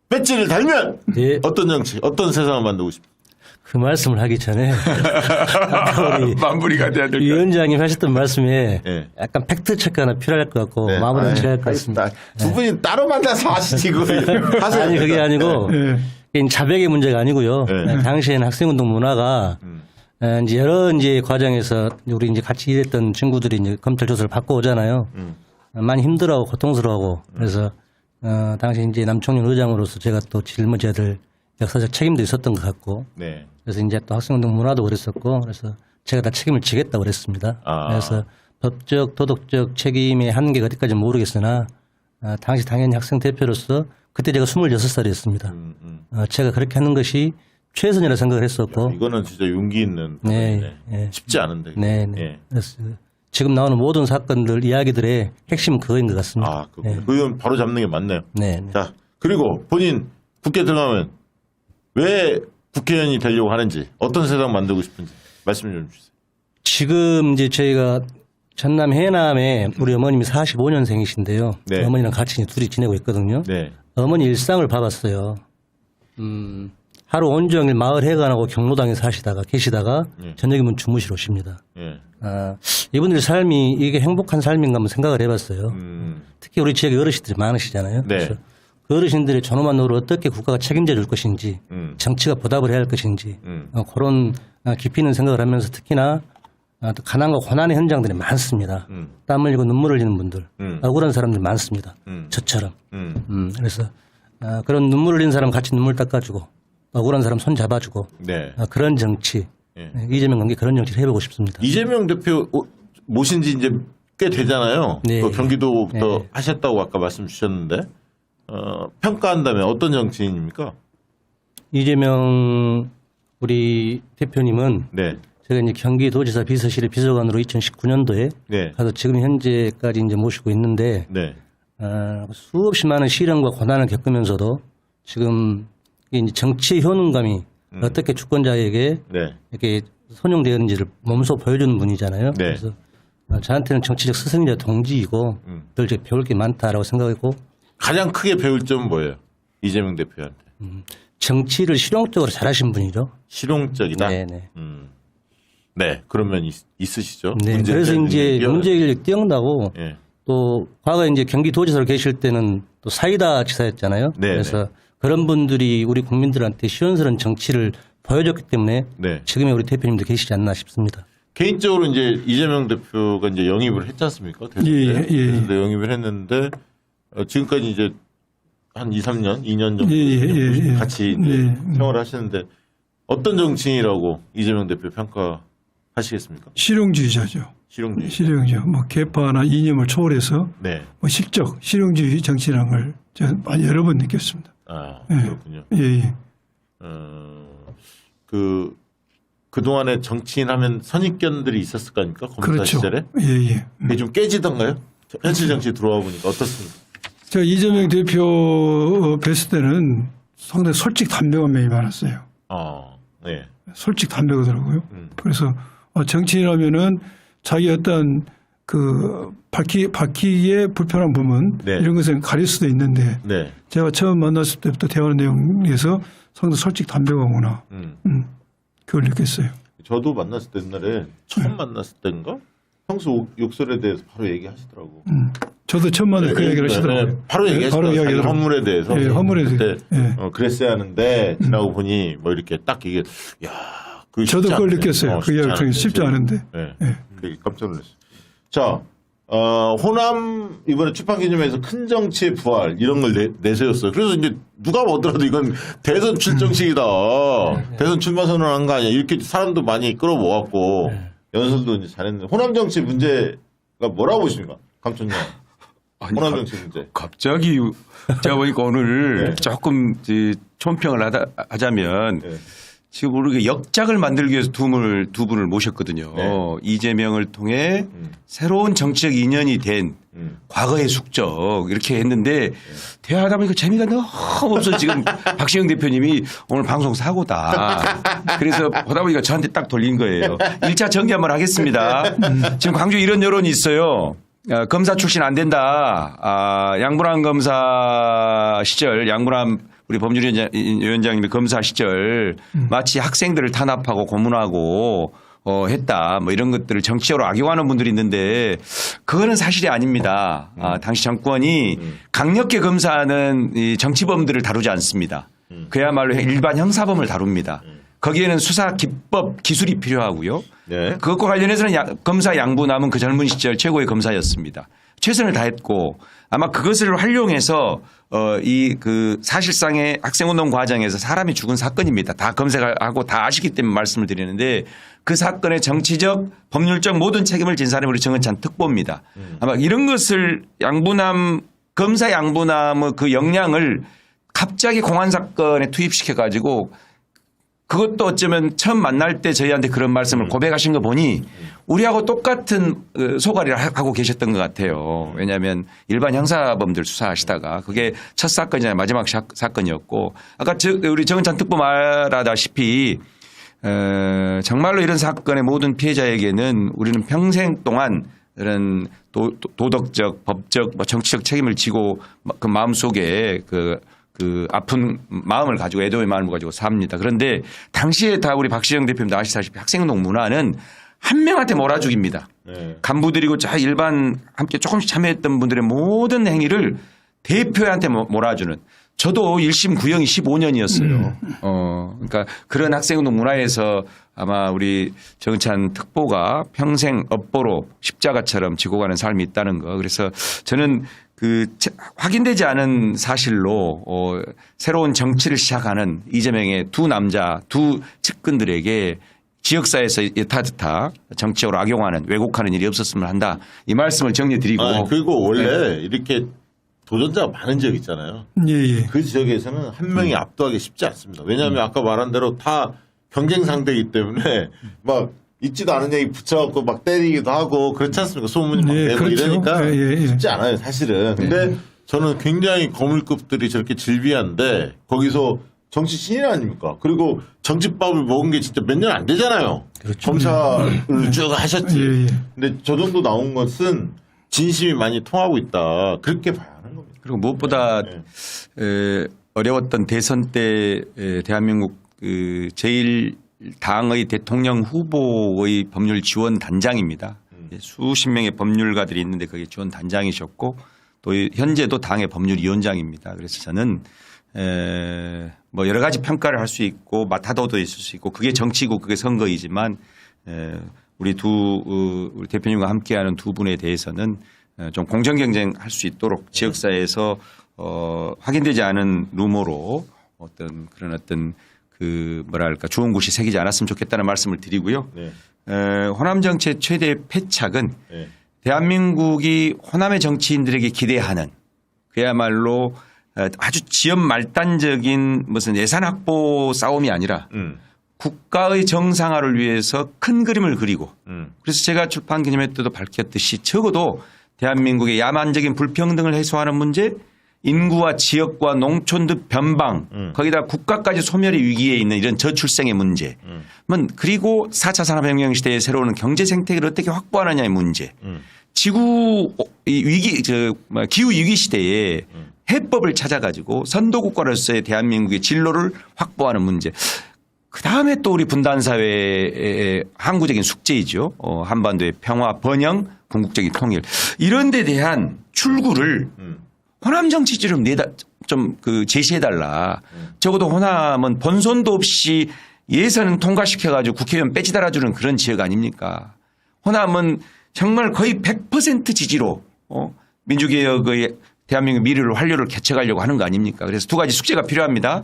배지를 달면 어떤 정치, 어떤 세상을 만들고 싶습니까? 그 말씀을 하기 전에 아까 우리 마무리가 돼야 될 위원장님 하셨던 말씀에 약간 팩트 체크 하나 필요할 것 같고 마무리를 지어야 할 것 같습니다. 두 분이 따로 만나서 하시지 하세요. 아니 그게 아니고 자백의 문제가 아니고요. 당시에는 학생운동 문화가 이제 여러 이제 과정에서 우리 이제 같이 일했던 친구들이 이제 검찰 조사를 받고 오잖아요. 많이 힘들어하고 고통스러워하고 그래서 당시 이제 남청년 의장으로서 제가 또 짊어져야 될 역사적 책임도 있었던 것 같고 그래서 이제 또 학생운동 문화도 그랬었고 그래서 제가 다 책임을 지겠다고 그랬습니다. 그래서 법적 도덕적 책임의 한계가 어디까지 모르겠으나 당시 당연히 학생 대표로서 그때 제가 26살이었습니다. 제가 그렇게 하는 것이 최선이라 생각을 했었고. 이거는 진짜 용기 있는 네, 네. 쉽지 않은데. 네. 예. 그래서 지금 나오는 모든 사건들 이야기들의 핵심은 그거인 것 같습니다. 아, 그 의원 바로 잡는 게 맞네요. 네. 자, 그리고 본인 국회 들어가면 왜 국회의원이 되려고 하는지, 어떤 세상 만들고 싶은지 말씀 좀 주세요. 지금 이제 저희가 전남 해남에 우리 어머님이 45년생이신데요. 네. 어머니랑 같이 둘이 지내고 있거든요. 네. 어머니 일상을 봐봤어요. 하루 온종일 마을 해관하고 경로당에 계시다가 저녁이면 주무시러 오십니다. 예. 이분들 삶이 이게 행복한 삶인가 한번 생각을 해봤어요. 특히 우리 지역에 어르신들이 많으시잖아요. 네. 그래서 그 어르신들의 존엄한 노릇을 어떻게 국가가 책임져 줄 것인지 정치가 보답을 해야 할 것인지 그런 깊이 있는 생각을 하면서 특히나 또 가난과 고난의 현장들이 많습니다. 땀 흘리고 눈물 흘리는 분들 억울한 사람들 많습니다. 저처럼. 그래서 그런 눈물 흘리는 사람 같이 눈물 닦아주고 억울한 사람 손 잡아주고 네. 그런 정치 예. 이재명 관계 그런 정치를 해보고 싶습니다. 이재명 대표 모신 지 이제 꽤 되잖아요. 네. 또 경기도부터 네. 하셨다고 아까 말씀 주셨는데 평가한다면 어떤 정치인입니까? 이재명 우리 대표님은 네. 제가 이제 경기도지사 비서실의 비서관으로 2019년도에 네. 가서 지금 현재까지 이제 모시고 있는데 네. 수없이 많은 시련과 고난을 겪으면서도 지금 이제 정치의 효능감이 어떻게 주권자에게 네. 이렇게 선용되었는지를 몸소 보여주는 분이잖아요. 네. 그래서 저한테는 정치적 스승이자 동지이고 늘 제가 배울 게 많다라고 생각했고 가장 크게 배울 점은 뭐예요? 이재명 대표한테. 정치를 실용적으로 잘하신 분이죠. 실용적이다. 네네. 네. 그러면 있으시죠? 네. 문제 그래서 제기는 이제 뛰어나요. 문제인력이 뛰어나고 예. 또 과거에 이제 경기도지사로 계실 때는 또 사이다 지사였잖아요. 네, 그래서 그런 분들이 우리 국민들한테 시원스러운 정치를 보여줬기 때문에 네. 지금의 우리 대표님도 계시지 않나 싶습니다. 개인적으로 이제 이재명 대표가 이제 영입을 했지 않습니까? 대선 때. 예. 대선 때 영입을 했는데 지금까지 이제 한 2, 3년, 2년 정도 예. 같이 이제 생활을 하시는데 어떤 정치인이라고 이재명 대표 평가하시겠습니까? 실용주의자죠. 실용주의. 실용주의. 뭐 계파나 이념을 초월해서 네. 뭐 실적, 실용주의 정치라는 걸 제가 많이 여러 번 느꼈습니다. 아, 예. 그렇군요. 예. 그동안에 정치인 하면 선입견들이 있었을 거 아닙니까? 검사 그렇죠. 시절에? 예. 그게 좀 깨지던가요? 현실 정치 들어와 보니까 어떻습니까? 제가 이재명 대표 뵀을 때는 상당히 솔직 담백한 면이 많았어요. 네. 솔직 담백하더라고요. 그래서 정치인이라면은 자기 어떤 그 밝히기에 불편한 부분 네. 이런 것은 가릴 수도 있는데 네. 제가 처음 만났을 때부터 대화하는 내용에서 상당히 솔직 담백하구나. 그걸 느꼈어요. 저도 만났을 때 옛날에 처음 만났을 때인가? 평소 욕설에 대해서 바로 얘기하시더라고. 저도 처음 만날 그 얘기를 하시더라고요. 네, 바로 얘기하시더라고요. 자기 이야기하더라고요. 헌물에 대해서. 예, 헌물에 그때 대해서. 그랬어야 하는데 지나고 보니 뭐 이렇게 딱 이게 야, 그거 쉽지 저도 그걸 않네. 느꼈어요. 그 이야기를 통해 쉽지 않은데. 네. 예. 되게 깜짝 놀랐어요. 자, 호남 이번에 출판기념회에서 큰 정치의 부활 이런 걸 내세웠어요. 그래서 이제 누가 뭐더라도 이건 대선 출정식이다. 대선 출마 선언한 거 아니야. 이렇게 사람도 많이 끌어모았고 연설도 이제 잘했는데 호남 정치 문제가 뭐라고 보십니까? 강촌장. 호남 정치 문제. 갑자기 제가 보니까 오늘 네. 조금 총평을 하자면 네. 지금 우리가 역작을 만들기 위해서 두 분을 모셨거든요. 네. 이재명을 통해 새로운 정치적 인연이 된 과거의 숙적 이렇게 했는데 대화하다 보니까 재미가 너무 없어서 지금 박시영 대표님이 오늘 방송 사고다. 그래서 보다 보니까 저한테 딱 돌린 거예요. 1차 정리 한번 하겠습니다. 지금 광주 이런 여론이 있어요. 검사 출신 안 된다. 양분환 검사 시절 양분환 우리 법률위원장님의 검사 시절 마치 학생들을 탄압하고 고문하고 했다. 뭐 이런 것들을 정치적으로 악용하는 분들이 있는데 그거는 사실이 아닙니다. 당시 정권이 강력하게 검사하는 이 정치범들을 다루지 않습니다. 그야말로 일반 형사범을 다룹니다. 거기에는 수사 기법 기술이 필요하고요. 네. 그것과 관련해서는 검사 양분함은 그 젊은 시절 최고의 검사였습니다. 최선을 다했고 아마 그것을 활용해서 이 그 사실상의 학생운동 과정에서 사람이 죽은 사건입니다. 다 검색하고 다 아시기 때문에 말씀을 드리는데 그 사건의 정치적 법률적 모든 책임을 진 사람이 우리 정은찬 특보입니다. 아마 이런 것을 양분함 검사 양보나 뭐 그 역량을 갑자기 공안 사건에 투입시켜 가지고 그것도 어쩌면 처음 만날 때 저희한테 그런 말씀을 고백하신 거 보니 우리하고 똑같은 소가리를 하고 계셨던 것 같아요. 왜냐하면 일반 형사범들 수사하시다가 그게 첫 사건이잖아요. 마지막 사건이었고 아까 우리 정은찬 특보 말하다시피 정말로 이런 사건의 모든 피해자에게는 우리는 평생 동안 이런 도덕적, 법적, 정치적 책임을 지고 그 마음속에 그 아픈 마음을 가지고 애도의 마음을 가지고 삽니다. 그런데 당시에 다 우리 박시영 대표님도 아시다시피 학생운동 문화는 한 명한테 몰아주기입니다. 네. 간부들이고 일반 함께 조금씩 참여했던 분들의 모든 행위를 대표한테 몰아주는. 저도 1심 구형이 15년이었어요. 그러니까 그런 학생운동 문화에서 아마 우리 정은찬 특보가 평생 업보로 십자가처럼 지고 가는 삶이 있다는 거. 그래서 저는 그 확인되지 않은 사실로 새로운 정치를 시작하는 이재명의 두 남자, 두 측근들에게 지역사회에서 여타저타 정치적으로 악용하는 왜곡하는 일이 없었으면 한다. 이 말씀을 정리드리고. 그리고 원래 이렇게 도전자가 많은 지역 있잖아요. 예. 그 지역에서는 한 명이 압도하기 쉽지 않습니다. 왜냐하면 아까 말한 대로 다 경쟁 상대이기 때문에 막 있지도 않은 얘기 붙여갖고 막 때리기도 하고 그렇지 않습니까? 소문이 막 내고 그렇죠. 이러니까 예. 쉽지 않아요, 사실은. 근데 저는 굉장히 거물급들이 저렇게 질비한데 거기서 정치 신인 아닙니까? 그리고 정치밥을 먹은 게 진짜 몇 년 안 되잖아요. 그렇죠. 검찰을 쭉 하셨지. 근데 저 정도 나온 것은 진심이 많이 통하고 있다. 그렇게 봐야 하는 겁니다. 그리고 무엇보다 어려웠던 대선 때 대한민국 제1 당의 대통령 후보의 법률 지원 단장입니다. 수십 명의 법률가들이 있는데 거기에 지원 단장이셨고 또 현재도 당의 법률위원장입니다. 그래서 저는 뭐 여러 가지 평가를 할 수 있고 마타도도 있을 수 있고 그게 정치고 그게 선거이지만 우리 우리 대표님과 함께하는 두 분에 대해서는 좀 공정 경쟁할 수 있도록 지역사회에서 확인되지 않은 루머로 어떤 그 뭐랄까 좋은 곳이 새기지 않았으면 좋겠다는 말씀을 드리고요. 네. 호남 정치의 최대 패착은 대한민국이 호남의 정치인들에게 기대하는 그야말로 아주 지연 말단적인 무슨 예산 확보 싸움이 아니라 국가의 정상화를 위해서 큰 그림을 그리고 그래서 제가 출판 기념회 때도 밝혔듯이 적어도 대한민국의 야만적인 불평등을 해소하는 문제 인구와 지역과 농촌 등 변방 거기다 국가까지 소멸의 위기에 있는 이런 저출생의 문제 그리고 4차 산업혁명 시대의 새로운 경제 생태계를 어떻게 확보하느냐의 문제 기후 위기 시대에 해법을 찾아가지고 선도국가로서의 대한민국의 진로를 확보하는 문제 그다음에 또 우리 분단사회의 항구적인 숙제이죠. 한반도의 평화 번영 궁극적인 통일 이런 데 대한 출구를 호남 정치지를 좀 제시해달라. 적어도 호남은 본선도 없이 예산은 통과시켜가지고 국회의원 빼지 달아주는 그런 지역 아닙니까? 호남은 정말 거의 100% 지지로 민주개혁의 대한민국 미래를 활로를 개척하려고 하는 거 아닙니까? 그래서 두 가지 숙제가 필요합니다.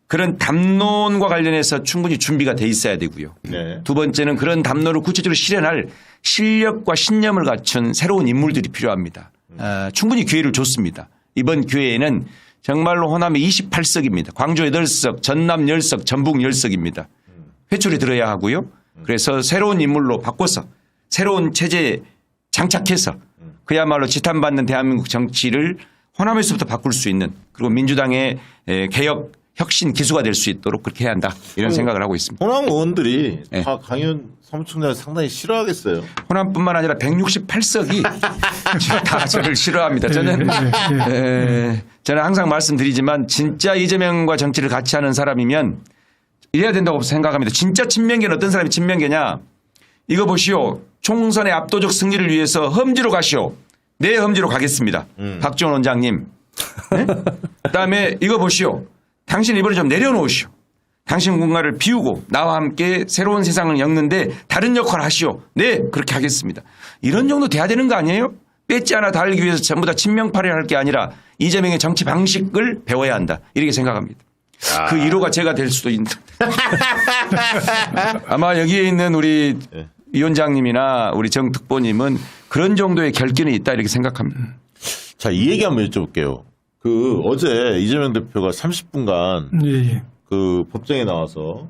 그런 담론과 관련해서 충분히 준비가 돼 있어야 되고요. 네. 두 번째는 그런 담론을 구체적으로 실현할 실력과 신념을 갖춘 새로운 인물들이 필요합니다. 충분히 기회를 줬습니다. 이번 기회에는 정말로 호남이 28석입니다. 광주 8석, 전남 10석, 전북 10석입니다. 회초리 들어야 하고요. 그래서 새로운 인물로 바꿔서 새로운 체제에 장착해서 그야말로 지탄받는 대한민국 정치를 호남에서부터 바꿀 수 있는 그리고 민주당의 개혁 혁신 기수가 될 수 있도록 그렇게 해야 한다. 이런 생각을 하고 있습니다. 호남 의원들이 다 강현 사무총장을 상당히 싫어하겠어요. 호남뿐만 아니라 168석이 다 저를 싫어합니다. 저는 항상 말씀드리지만 진짜 이재명과 정치를 같이 하는 사람이면 이래야 된다고 생각합니다. 진짜 친명계는 어떤 사람이 친명계냐. 이거 보시오. 총선의 압도적 승리를 위해서 험지로 가시오. 네, 험지로 가겠습니다. 박지원 원장님. 네? 그다음에 이거 보시오. 당신 이번에 좀 내려놓으시오. 당신 공간을 비우고 나와 함께 새로운 세상을 엮는데 다른 역할을 하시오. 네, 그렇게 하겠습니다. 이런 정도 돼야 되는 거 아니에요? 뺏지 않아 달기 위해서 전부 다 친명팔이를 할 게 아니라 이재명의 정치 방식을 배워야 한다. 이렇게 생각합니다. 그 1호가 제가 될 수도 있는. 아마 여기에 있는 우리 위원장님이나 우리 정 특보님은 그런 정도의 결기는 있다 이렇게 생각합니다. 자, 이 얘기 한번 여쭤볼게요. 그 어제 이재명 대표가 30분간 예. 그 법정에 나와서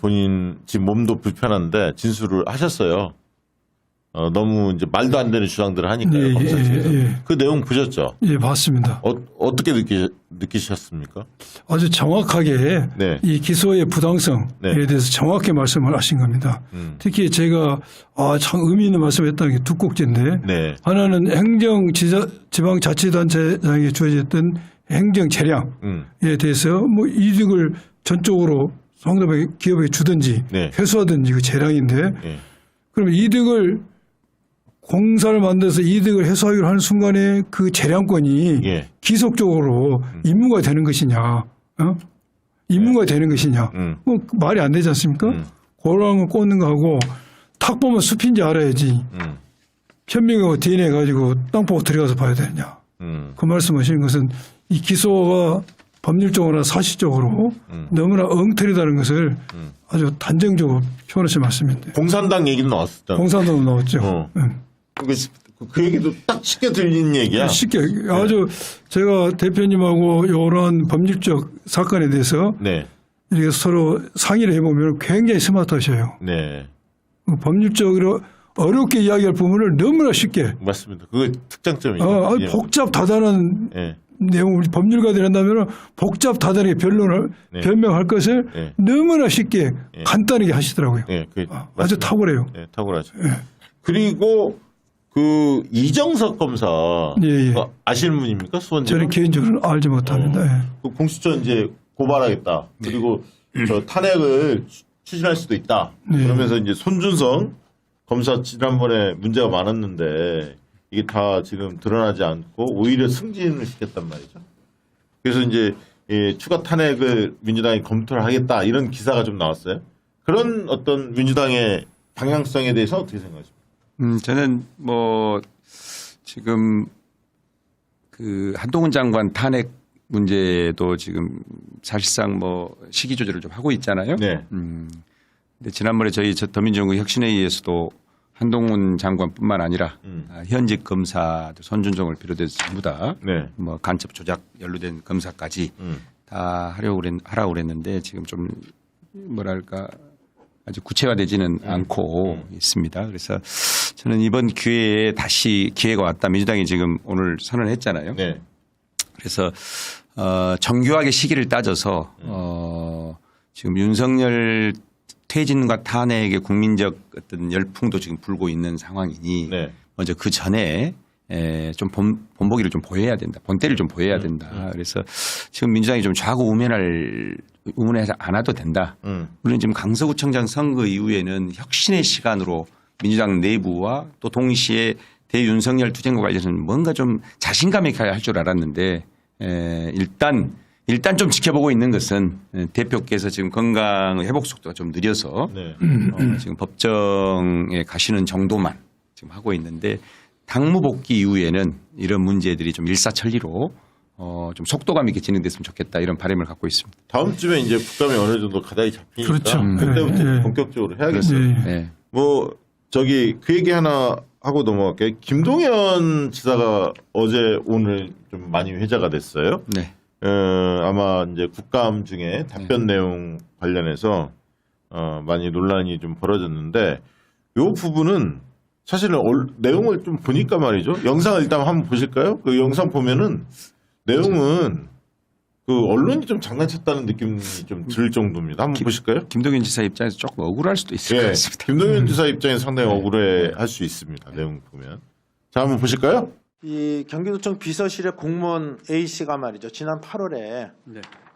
본인 지금 몸도 불편한데 진술을 하셨어요. 너무 이제 말도 안 되는 주장들을 하니까요. 검사 측에서. 그 내용 보셨죠? 예, 봤습니다. 어떻게 느끼셨습니까? 아주 정확하게 네. 이 기소의 부당성에 네. 대해서 정확히 말씀을 하신 겁니다. 특히 제가 참 의미 있는 말씀을 했다는 게 두 꼭지인데 네. 하나는 지방자치단체장에게 주어졌던 행정 재량에 대해서 뭐 이득을 전적으로 상대방의 기업에게 주든지 네. 회수하든지 그 재량인데 네. 그러면 이득을 공사를 만들어서 이득을 회수하기로 하는 순간에 그 재량권이 예. 기속적으로 임무가 되는 것이냐, 임무가 되는 것이냐, 뭐 말이 안 되지 않습니까? 그런 거 꽂는 거하고 탁 보면 숲인지 알아야지. 현명하고 DNA 가지고 땅 보고 들어가서 봐야 되느냐. 그 말씀하시는 것은 이 기소가 법률적으로나 사실적으로 너무나 엉터리다는 것을 아주 단정적으로 표현하신 말씀인데. 공산당 얘기는 나왔었잖아요. 공산당도 나왔죠. 그 얘기도 딱 쉽게 들리는 얘기야. 쉽게 아주 제가 대표님하고 이런 법률적 사건에 대해서 네. 이렇게 서로 상의를 해보면 굉장히 스마트하셔요. 네. 법률적으로 어렵게 이야기할 부분을 너무나 쉽게. 맞습니다. 그게 특장점이에요. 예. 복잡 다단한 네. 내용 우리 법률가들이 한다면 복잡 다단하게 변론을 네. 변명할 것을 네. 너무나 쉽게 간단하게 하시더라고요. 네. 아주 탁월해요. 네, 탁월하죠. 그리고 그 이정석 검사 예. 아시는 분입니까? 수원지검? 저는 개인적으로는 알지 못합니다. 예. 그 공수처 이제 고발하겠다. 그리고 저 탄핵을 추진할 수도 있다. 네. 그러면서 이제 손준성 검사 지난번에 문제가 많았는데 이게 다 지금 드러나지 않고 오히려 승진을 시켰단 말이죠. 그래서 이제 추가 탄핵을 민주당이 검토를 하겠다 이런 기사가 좀 나왔어요. 그런 어떤 민주당의 방향성에 대해서 어떻게 생각하십니까? 저는 뭐 지금 그 한동훈 장관 탄핵 문제도 지금 사실상 뭐 시기 조절을 좀 하고 있잖아요. 네. 근데 지난번에 저희 더민주연구 혁신회의에서도 한동훈 장관뿐만 아니라 현직 검사 손준성을 비롯해서 전부 다 뭐 네. 간첩 조작 연루된 검사까지 다 하라고 그랬는데 지금 좀 뭐랄까 아주 구체화되지는 않고 있습니다. 그래서 저는 이번 기회에 다시 기회가 왔다. 민주당이 지금 오늘 선언했잖아요. 네. 그래서 정교하게 시기를 따져서 지금 윤석열 퇴진과 탄핵의 국민적 어떤 열풍도 지금 불고 있는 상황이니 네. 먼저 그 전에 좀 본보기를 좀 보여야 된다. 본때를 좀 보여야 된다. 그래서 지금 민주당이 좀 좌고우면하지 않아도 된다. 물론 지금 강서구청장 선거 이후에는 혁신의 시간으로 민주당 내부와 또 동시에 대윤석열 투쟁과 관련해서는 뭔가 좀 자신감 있게 할 줄 알았는데 일단 좀 지켜보고 있는 것은 대표께서 지금 건강 회복 속도가 좀 느려서 네. 지금 법정에 가시는 정도만 지금 하고 있는데 당무 복귀 이후에는 이런 문제들이 좀 일사천리로 좀 속도감 있게 진행됐으면 좋겠다 이런 바람을 갖고 있습니다. 다음 주에 이제 국감이 어느 정도 가닥이 잡히니까 그렇죠. 그때부터 네. 본격적으로 해야겠어요. 네. 뭐 그 얘기 하나 하고 넘어갈게요. 김동연 지사가 어제 오늘 좀 많이 회자가 됐어요. 네. 아마 이제 국감 중에 답변 내용 관련해서 많이 논란이 좀 벌어졌는데 이 부분은 사실은 내용을 좀 보니까 말이죠. 영상을 일단 한번 보실까요? 그 영상 보면은 내용은 그 언론이 좀 장난쳤다는 느낌이 좀 들 정도입니다. 한번 보실까요? 김동연 지사 입장에서 조금 억울할 수도 있을 것 같습니다. 김동연 지사 입장에서 상당히 억울해할 수 있습니다. 내용 보면. 자, 한번 보실까요? 이 경기도청 비서실의 공무원 A 씨가 말이죠. 지난 8월에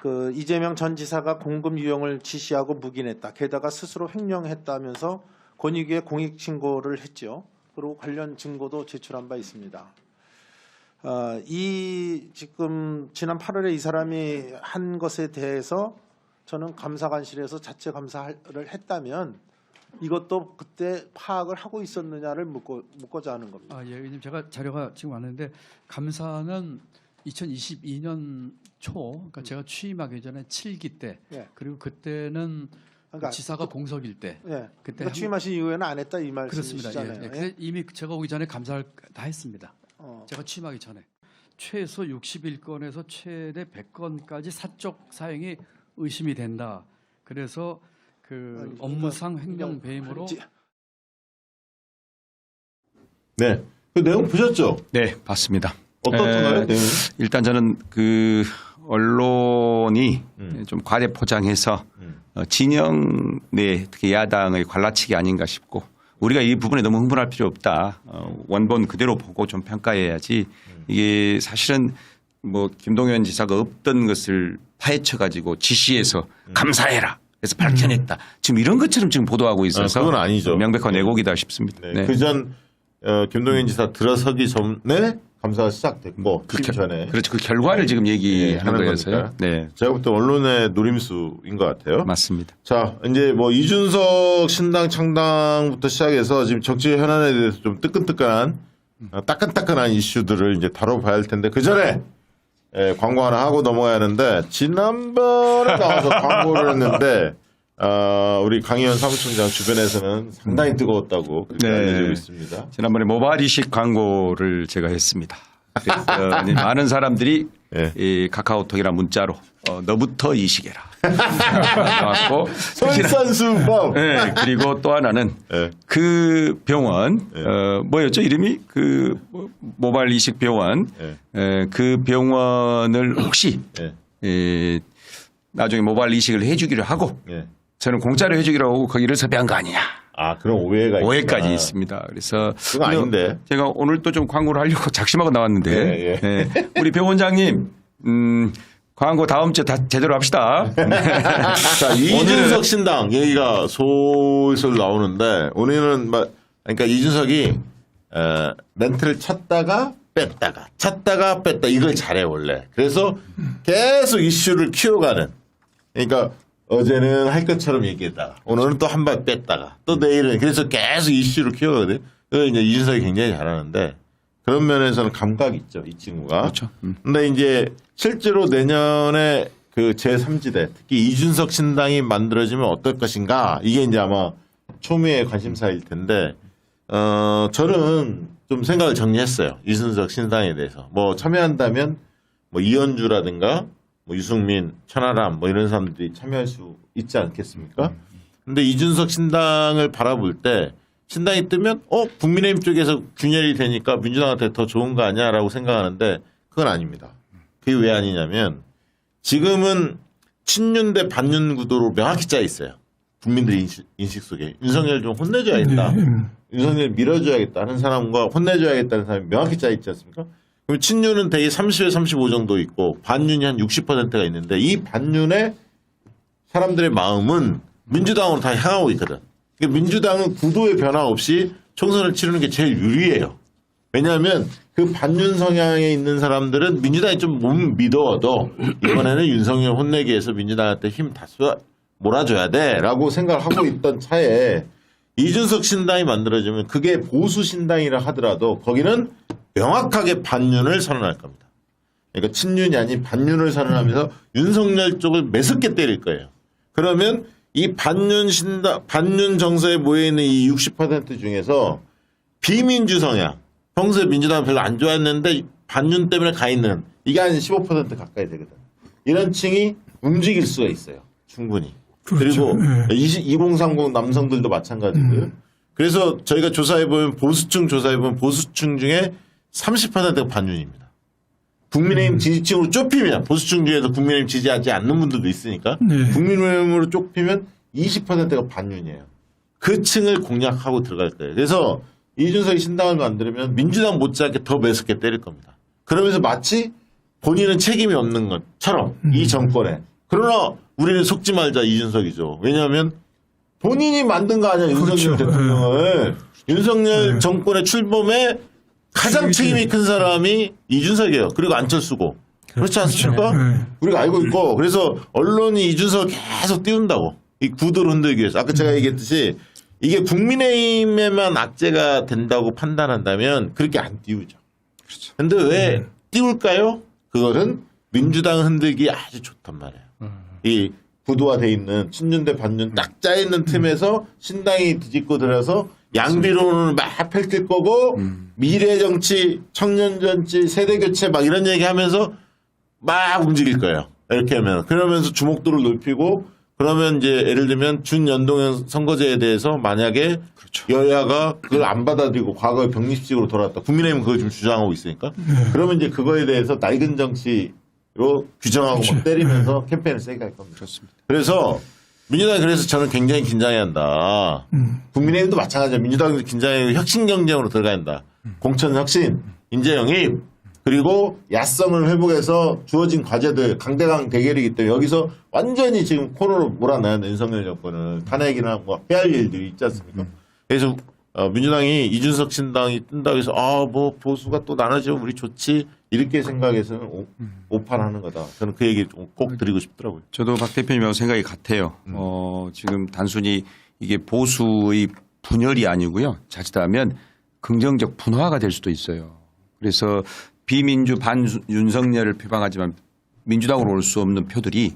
그 이재명 전 지사가 공금 유용을 지시하고 묵인했다. 게다가 스스로 횡령했다면서 권익위에 공익 신고를 했죠. 그리고 관련 증거도 제출한 바 있습니다. 이 지금 지난 8월에 이 사람이 한 것에 대해서 저는 감사관실에서 자체 감사를 했다면 이것도 그때 파악을 하고 있었느냐를 묻고자 하는 겁니다. 예, 왜냐면 제가 자료가 지금 왔는데 감사는 2022년 초, 그러니까 제가 취임하기 전에 7기 때, 그리고 그때는 그러니까 지사가 공석일 때, 그때 그러니까 취임하신 이후에는 안 했다 이 그렇습니다. 말씀이시잖아요. 근데 이미 제가 오기 전에 감사를 다 했습니다. 제가 취임하기 전에. 최소 61건에서 최대 100건까지 사적 사용이 의심이 된다. 그래서 그 업무상 횡령 배임으로 네. 그 내용 보셨죠? 네, 봤습니다. 어떻던가요? 내용이? 일단 저는 그 언론이 좀 과대 포장해서 진영 내 특히 야당의 관라치기 아닌가 싶고 우리가 이 부분에 너무 흥분할 필요 없다. 원본 그대로 보고 좀 평가해야지. 이게 사실은 뭐 김동연 지사가 없던 것을 파헤쳐 가지고 지시해서 감사해라. 그래서 밝혀냈다. 지금 이런 것처럼 지금 보도하고 있어서 그건 아니죠. 명백한 왜곡이다 싶습니다. 네. 네. 그전 김동연 지사 들어서기 전에 감사가 시작됐고 그 전에 그렇죠. 그 결과를 지금 얘기하는 하는 거여서요. 거니까. 네, 제가 볼 때 언론의 노림수인 것 같아요. 맞습니다. 자, 이제 뭐 이준석 신당 창당부터 시작해서 지금 정치 현안에 대해서 좀 뜨끈뜨끈한 따끈따끈한 이슈들을 이제 다뤄봐야 할 텐데 그 전에 광고 하나 하고 넘어가야 하는데 지난번에 나와서 광고를 했는데 우리 강의원 사무총장 주변에서는 상당히 뜨거웠다고 그렇게 네. 알려지고 있습니다. 지난번에 모바일 이식 광고를 제가 했습니다. 그래서 많은 사람들이 네. 이 카카오톡이나 문자로 너부터 이식해라. 나왔고 솔선수범. 네, 그리고 또 하나는 네. 그 병원 뭐였죠 이름이 그 모바일 이식 병원 그 병원을 혹시 나중에 모바일 이식을 해주기로 하고 저는 공짜로 해주기로 하고 거기를 섭외한 거 아니냐. 아, 그런 오해까지 있습니다. 그래서 그건 아닌데. 제가 오늘 또 좀 광고를 하려고 작심하고 나왔는데 예, 예. 네. 우리 병 원장님 광고 다음 주에 다 제대로 합시다. 자, 이준석 신당 얘기가 솔솔 나오는데 오늘은 그러니까 이준석이 멘트를 쳤다가 뺐다 이걸 잘해 원래. 그래서 계속 이슈를 키워가는. 그러니까 어제는 할 것처럼 얘기했다가 오늘은 또 한 발 뺐다가 또 내일은 그래서 계속 이슈를 키워가거든. 그래서 이제 이준석이 굉장히 잘하는데 그런 면에서는 감각이 있죠, 이 친구가. 그렇죠. 근데 이제 실제로 내년에 그 제3지대 특히 이준석 신당이 만들어지면 어떨 것인가 이게 이제 아마 초미의 관심사일 텐데 저는 좀 생각을 정리했어요. 이준석 신당에 대해서. 뭐 참여한다면 뭐 이현주라든가 뭐 유승민, 천하람 뭐 이런 사람들이 참여할 수 있지 않겠습니까? 근데 이준석 신당을 바라볼 때 신당이 뜨면 국민의힘 쪽에서 균열이 되니까 민주당한테 더 좋은 거 아니야라고 생각하는데 그건 아닙니다. 그게 왜 아니냐면 지금은 친윤 대 반윤 구도로 명확히 짜 있어요. 국민들 인식 속에 윤석열 좀 혼내줘야겠다. 윤석열 밀어줘야겠다 하는 사람과 혼내줘야겠다는 사람이 명확히 짜 있지 않습니까? 그럼 친윤은 대개 30에 35 정도 있고 반윤이 한 60%가 있는데 이 반윤의 사람들의 마음은 민주당으로 다 향하고 있거든. 그러니까 민주당은 구도의 변화 없이 총선을 치르는 게 제일 유리해요. 왜냐하면 그 반윤 성향에 있는 사람들은 민주당이 좀 못 믿어도 이번에는 윤석열 혼내기 위해서 민주당한테 힘 다 몰아줘야 돼라고 생각을 하고 있던 차에 이준석 신당이 만들어지면 그게 보수 신당이라 하더라도 거기는 명확하게 반윤을 선언할 겁니다. 그러니까 친윤이 아닌 반윤을 선언하면서 윤석열 쪽을 매섭게 때릴 거예요. 그러면 이 반윤 신당, 반윤 정서에 모여있는 이 60% 중에서 비민주 성향, 평소에 민주당을 별로 안 좋아했는데 반윤 때문에 가 있는 이게 한 15% 가까이 되거든. 이런 층이 움직일 수가 있어요. 충분히. 그렇죠. 그리고 2030 남성들도 마찬가지고요. 그래서 저희가 조사해보면 보수층 조사해보면 보수층 중에 30%가 반윤입니다. 국민의힘 지지층으로 좁히면 보수층 중에서 국민의힘 지지하지 않는 분들도 있으니까 국민의힘으로 좁히면 20%가 반윤이에요. 그 층을 공략하고 들어갈 거예요. 그래서 이준석이 신당을 만들면 민주당 못지않게 더 매섭게 때릴 겁니다. 그러면서 마치 본인은 책임이 없는 것처럼 이 정권에. 그러나 우리는 속지 말자 이준석이죠. 왜냐하면 본인이 만든 거 아니야 윤석열 대통령을. 윤석열 정권의 출범에 가장 책임이 큰 사람이 이준석이에요. 그리고 안철수고. 그렇지 않습니까? 우리가 알고 있고. 그래서 언론이 이준석을 계속 띄운다고. 이 구도를 흔들기 위해서. 아까 제가 얘기했듯이 이게 국민의힘에만 악재가 된다고 판단한다면 그렇게 안 띄우죠. 그런데 왜 띄울까요? 그거는 민주당 흔들기 아주 좋단 말이에요. 이 구도화돼 있는 친윤 대 반윤 딱 짜있는 틈에서 신당이 뒤집고 들어서 양비론을 막 펼칠 거고 미래 정치, 청년 정치, 세대 교체 막 이런 얘기하면서 막 움직일 거예요. 이렇게 하면 그러면서 주목도를 높이고 그러면 이제 예를 들면 준연동형 선거제에 대해서 만약에 여야가 그걸 안 받아들이고 과거의 병립식으로 돌아왔다. 국민의힘은 그걸 좀 주장하고 있으니까 그러면 이제 그거에 대해서 낡은 정치로 규정하고 막 때리면서 캠페인을 세게 할 겁니다. 그렇습니다. 그래서 민주당이 그래서 저는 굉장히 긴장해야 한다. 국민의힘도 마찬가지야. 민주당도 긴장해 혁신 경쟁으로 들어가야 한다. 공천 혁신, 인재 영입, 그리고 야성을 회복해서 주어진 과제들 강대강 대결이기 때문에 여기서 완전히 지금 코너로 몰아넣은 윤석열 정권을 탄핵이나 뭐 해야 할 일들이 있지 않습니까? 그래서 민주당이 이준석 신당이 뜬다고 해서 뭐 보수가 또 나눠지면 우리 좋지 이렇게 생각해서는 오판하는 거다. 저는 그 얘기 꼭 드리고 싶더라고요. 저도 박 대표님하고 생각이 같아요. 지금 단순히 이게 보수의 분열이 아니고요. 자칫하면 긍정적 분화가 될 수도 있어요. 그래서 비민주 반 윤석열을 표방하지만 민주당으로 올 수 없는 표들이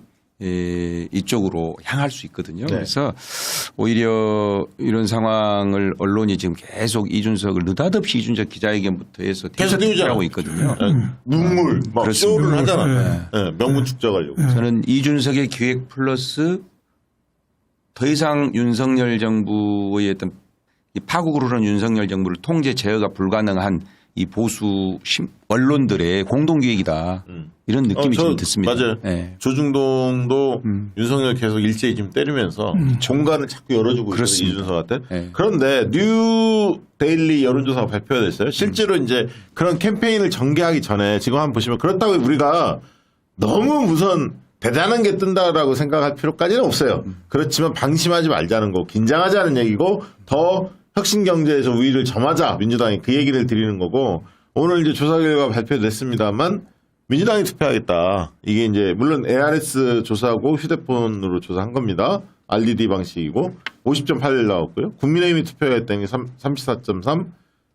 이쪽으로 향할 수 있거든요. 네. 그래서 오히려 이런 상황을 언론이 지금 계속 이준석을 느닷없이 이준석 기자회견부터 해서 계속 하고 있거든요. 눈물 막 그렇습니다. 쇼를 하잖아. 네, 명분 축적하려고. 저는 이준석의 기획 플러스 더 이상 윤석열 정부의 어떤 이 파국으로 오른 윤석열 정부를 통제 제어가 불가능한 이 보수 언론들의 공동기획이다. 이런 느낌이 좀 듣습니다. 맞아요. 네. 조중동도 윤석열 계속 일제히 지금 때리면서 공간을 자꾸 열어주고 있어요. 이준석한테. 네. 그런데 뉴 데일리 여론조사가 발표가 됐어요. 실제로 이제 그런 캠페인을 전개하기 전에 지금 한번 보시면 그렇다고 우리가 너무 무슨 대단한 게 뜬다라고 생각할 필요까지는 없어요. 그렇지만 방심하지 말자는 거, 긴장하자는 얘기고 더 혁신 경제에서 우위를 점하자 민주당이 그 얘기를 드리는 거고 오늘 이제 조사 결과 발표됐습니다만 민주당이 투표하겠다. 이게 이제 물론 ARS 조사하고 휴대폰으로 조사한 겁니다. RDD 방식이고 50.8 나왔고요. 국민의힘이 투표했다는 게 34.3.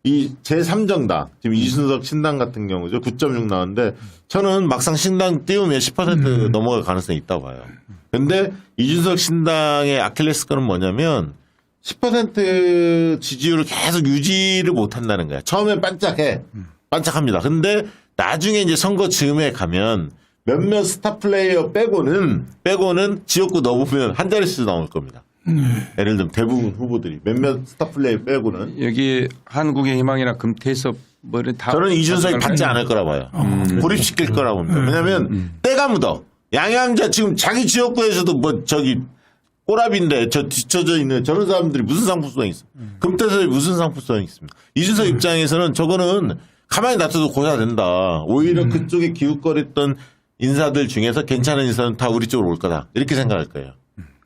이 제3정당 지금 이준석 신당 같은 경우죠. 9.6 나왔는데 저는 막상 신당 띄우면 10% 넘어갈 가능성이 있다고 봐요. 그런데 이준석 신당의 아킬레스건은 뭐냐면 10% 지지율을 계속 유지를 못한다는 거야. 처음엔 반짝합니다. 근데 나중에 이제 선거 즈음에 가면 몇몇 스타 플레이어 빼고는 지역구 넣어보면 한 자릿수 나올 겁니다. 예를 들면 대부분 후보들이 몇몇 스타 플레이어 빼고는 여기 한국의 희망이나 금태섭 뭐 이런 다 저는 이준석이 받지 않을 거라 봐요. 고립시킬 거라고 봅니다. 왜냐하면 때가 묻어. 양양자 지금 자기 지역구에서도 뭐 저기 꼬라비인데 저 뒤쳐져 있는 저런 사람들이 무슨 상품성이 있어? 금태섭이 무슨 상품성이 있습니까? 이준석 입장에서는 저거는 가만히 놔둬도 고사가 된다. 오히려 그쪽에 기웃거렸던 인사들 중에서 괜찮은 인사는 다 우리 쪽으로 올 거다. 이렇게 생각할 거예요.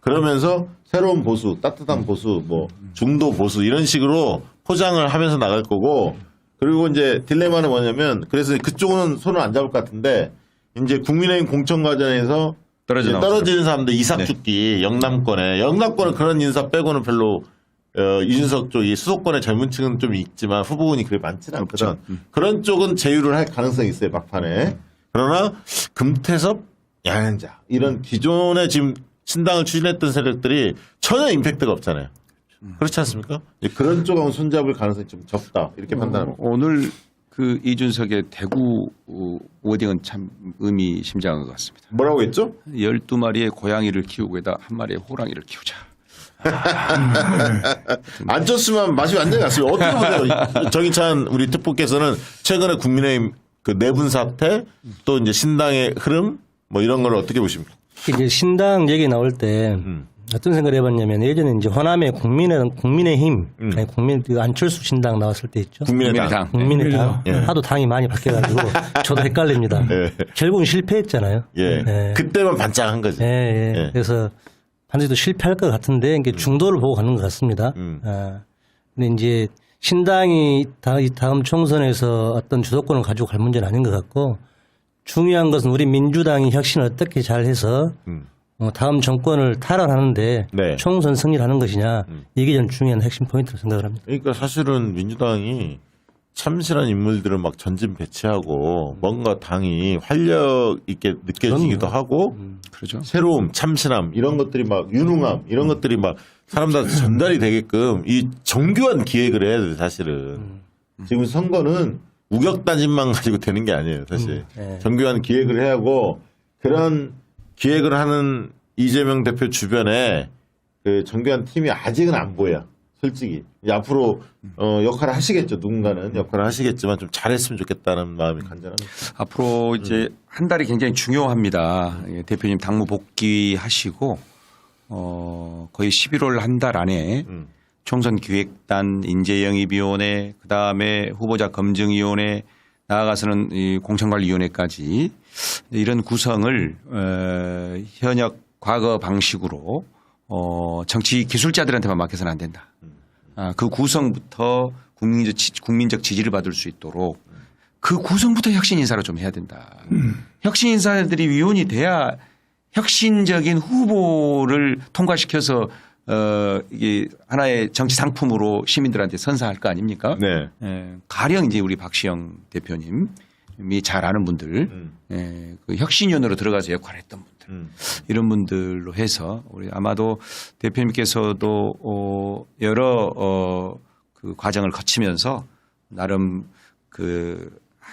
그러면서 새로운 보수, 따뜻한 보수, 뭐 중도 보수 이런 식으로 포장을 하면서 나갈 거고 그리고 이제 딜레마는 뭐냐면 그래서 그쪽은 손을 안 잡을 것 같은데 이제 국민의힘 공천 과정에서 떨어지는 사람들 이삭 죽기 영남권에 그런 인사 빼고는 별로 이준석 쪽이 수도권의 젊은 층은 좀 있지만 후보군이 그렇게 많지는 않거든. 그런 쪽은 제휴를 할 가능성이 있어요 막판에. 그러나 금태섭, 양양자 이런 기존에 지금 신당을 추진했던 세력들이 전혀 임팩트가 없잖아요. 그렇지 않습니까? 그런 쪽하고 손잡을 가능성이 좀 적다 이렇게 판단합니다. 오늘 그 이준석의 대구 워딩은 참 의미심장한 것 같습니다. 뭐라고 했죠? 12마리의 고양이를 키우고에다 한 마리의 호랑이를 키우자. 안 쪘으면 맛이 완전히 났어요. 어떻게 보세요? 정의찬 우리 특보께서는 최근에 국민의힘 그 내분 사태 또 이제 신당의 흐름 뭐 이런 걸 어떻게 보십니까? 이제 신당 얘기 나올 때 어떤 생각을 해봤냐면 예전에 이제 호남에 국민의힘 아니 안철수 신당 나왔을 때 있죠. 국민의당. 국민의당. 예. 하도 당이 많이 바뀌어가지고 저도 헷갈립니다. 예. 결국은 실패했잖아요. 예. 예. 그때만 반짝한 거지. 예, 예. 예. 그래서 반드시 실패할 것 같은데 이게 중도를 보고 가는 것 같습니다. 근데 이제 신당이 다음 총선에서 어떤 주도권을 가지고 갈 문제는 아닌 것 같고 중요한 것은 우리 민주당이 혁신을 어떻게 잘해서 다음 정권을 탈환하는데 네. 총선 승리를 하는 것이냐 이게 전 중요한 핵심 포인트로 생각을 합니다. 그러니까 사실은 민주당이 참신한 인물들을 막 전진 배치하고 뭔가 당이 활력 있게 느껴지기도 하고 그렇죠. 새로움, 참신함 이런 것들이 막 유능함 이런 것들이 막 사람들한테 전달이 되게끔 이 정교한 기획을 해야 돼 사실은. 지금 선거는 우격다짐만 가지고 되는 게 아니에요 사실. 네. 정교한 기획을 해야 하고 그런 기획을 하는 이재명 대표 주변에 그 정교한 팀이 아직은 안 보여. 솔직히 이제 앞으로 역할을 하시겠죠. 누군가는 역할을 하시겠지만 좀 잘했으면 좋겠다는 마음이 간절합니다. 앞으로 이제 한 달이 굉장히 중요합니다. 예, 대표님 당무 복귀하시고 거의 11월 한 달 안에 총선 기획단, 인재영입위원회, 그 다음에 후보자 검증위원회, 나아가서는 이 공천관리위원회까지 이런 구성을 현역 과거 방식으로 정치 기술자들한테만 맡겨서는 안 된다. 그 구성부터 국민적 지지를 받을 수 있도록 그 구성부터 혁신 인사로 좀 해야 된다. 혁신 인사들이 위원이 돼야 혁신적인 후보를 통과시켜서 이게 하나의 정치 상품으로 시민들한테 선사할 거 아닙니까? 네. 가령 이제 우리 박시영 대표님이 잘 아는 분들, 그 혁신위원으로 들어가서 역할을 했던 분들. 이런 분들로 해서 우리 아마도 대표님께서도 여러 그 과정을 거치면서 나름 그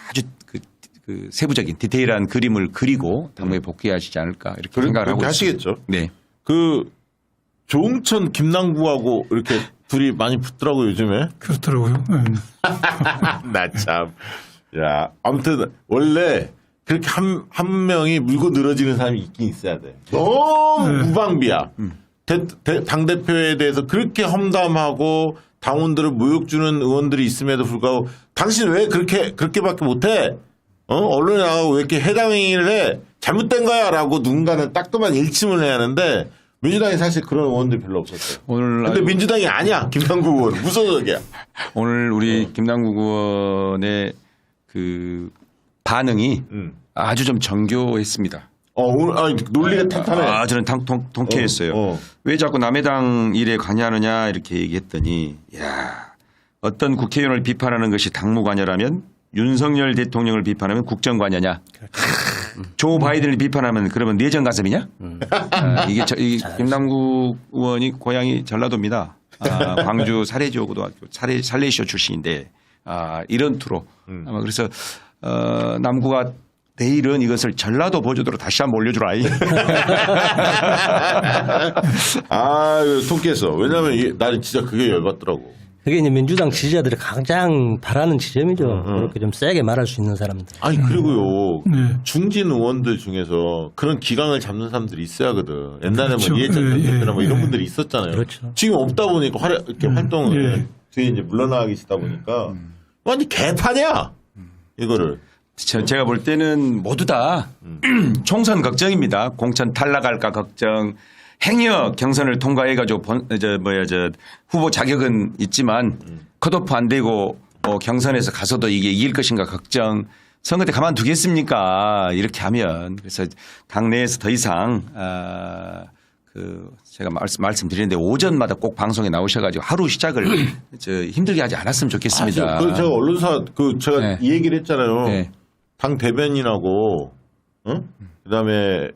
아주 그 세부적인 디테일한 그림을 그리고 당무에 복귀하시지 않을까 이렇게 생각을 하고 하시겠죠. 있습니다. 네. 그 조응천 김남구하고 이렇게 둘이 많이 붙더라고 요즘에. 그렇더라고요. 나 참. 야 아무튼 원래 그렇게 한 명이 물고 늘어지는 사람이 있긴 있어야 돼. 너무 무방비야. 당대표에 대해서 그렇게 험담하고 당원들을 모욕 주는 의원들이 있음에도 불구하고 당신 왜 그렇게밖에 못해? 언론에 나가고 왜 이렇게 해당행위를 해? 잘못된 거야 라고 누군가는 따끔한 일침을 해야 하는데 민주당이 사실 그런 의원들이 별로 없었어요. 근데 민주당이 아니야. 김남국 의원. 무소속이야. 오늘 우리 김남국 의원의 그 반응이 아주 좀 정교했습니다. 오늘 논리가 탄탄해. 저는 통쾌했어요. 왜 자꾸 남의 당 일에 관여하느냐 이렇게 얘기했더니 야 어떤 국회의원을 비판하는 것이 당무 관여라면 윤석열 대통령을 비판하면 국정 관여냐? 조 바이든을 비판하면 그러면 내정 가슴이냐? 이게 김남국 의원이 고향이 전라도입니다. 광주 사례지고등학교 살레시오 출신인데 이런 투로 아마 그래서 남구가 내일은 이것을 전라도 보조도로 다시 한번 올려주라. 통쾌했어. 왜냐하면 나는 진짜 그게 열받더라고. 그게 이제 민주당 지지자들이 가장 바라는 지점이죠. 그렇게 좀 세게 말할 수 있는 사람들. 아니 그리고요 중진 의원들 중에서 그런 기강을 잡는 사람들이 있어야 하거든. 옛날에 그렇죠. 뭐 이해찬 대표나 뭐 이런 분들이 있었잖아요. 그렇죠. 지금 없다 보니까 이렇게 활동을 뒤에 이제 물러나가 계시다 보니까 완전 개판이야 이거를. 제가 볼 때는 모두 다 총선 걱정입니다. 공천 탈락할까 걱정. 행여 경선을 통과해가지고 후보 자격은 있지만 컷오프 안 되고 경선에서 가서도 이게 이길 것인가 걱정. 선거 때 가만두겠습니까? 이렇게 하면 그래서 당내에서 더 이상 제가 말씀드리는데 오전마다 꼭 방송에 나오셔가지고 하루 시작을 힘들게 하지 않았으면 좋겠습니다. 제가 언론사 제가 이 얘기를 했잖아요. 네. 당 대변인하고 그다음에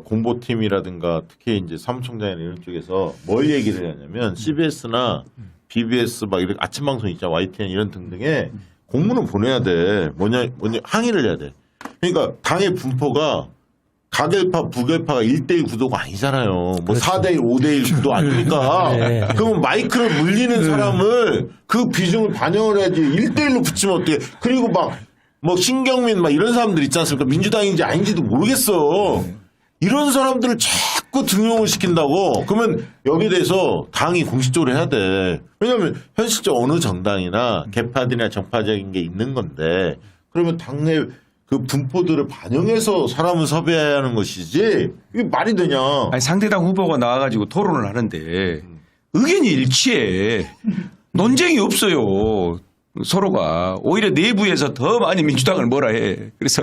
공보팀이라든가 특히 이제 사무총장이나 이런 쪽에서 뭘 얘기를 하냐면 CBS나 BBS 막 이런 아침 방송 있잖아. YTN 이런 등등에 공문을 보내야 돼. 뭐냐 항의를 해야 돼. 그러니까 당의 분포가 가결파 부결파가 1대1 구도가 아니잖아요. 뭐 4대1 5대1 구도 아니니까. 네. 그러면 마이크를 물리는 사람을 그 비중을 반영을 해야지 1대1로 붙이면 어떡해. 그리고 뭐 신경민 막 이런 사람들 있지 않습니까? 민주당인지 아닌지도 모르겠어. 이런 사람들을 자꾸 등용을 시킨다고. 그러면 여기에 대해서 당이 공식적으로 해야 돼. 왜냐하면 현실적 어느 정당이나 개파들이나 정파적인 게 있는 건데 그러면 당내 그 분포들을 반영해서 사람을 섭외해야 하는 것이지 이게 말이 되냐. 아니, 상대당 후보가 나와가지고 토론을 하는데 의견이 일치해. 논쟁이 없어요. 서로가 오히려 내부에서 더 많이 민주당을 뭐라 해. 그래서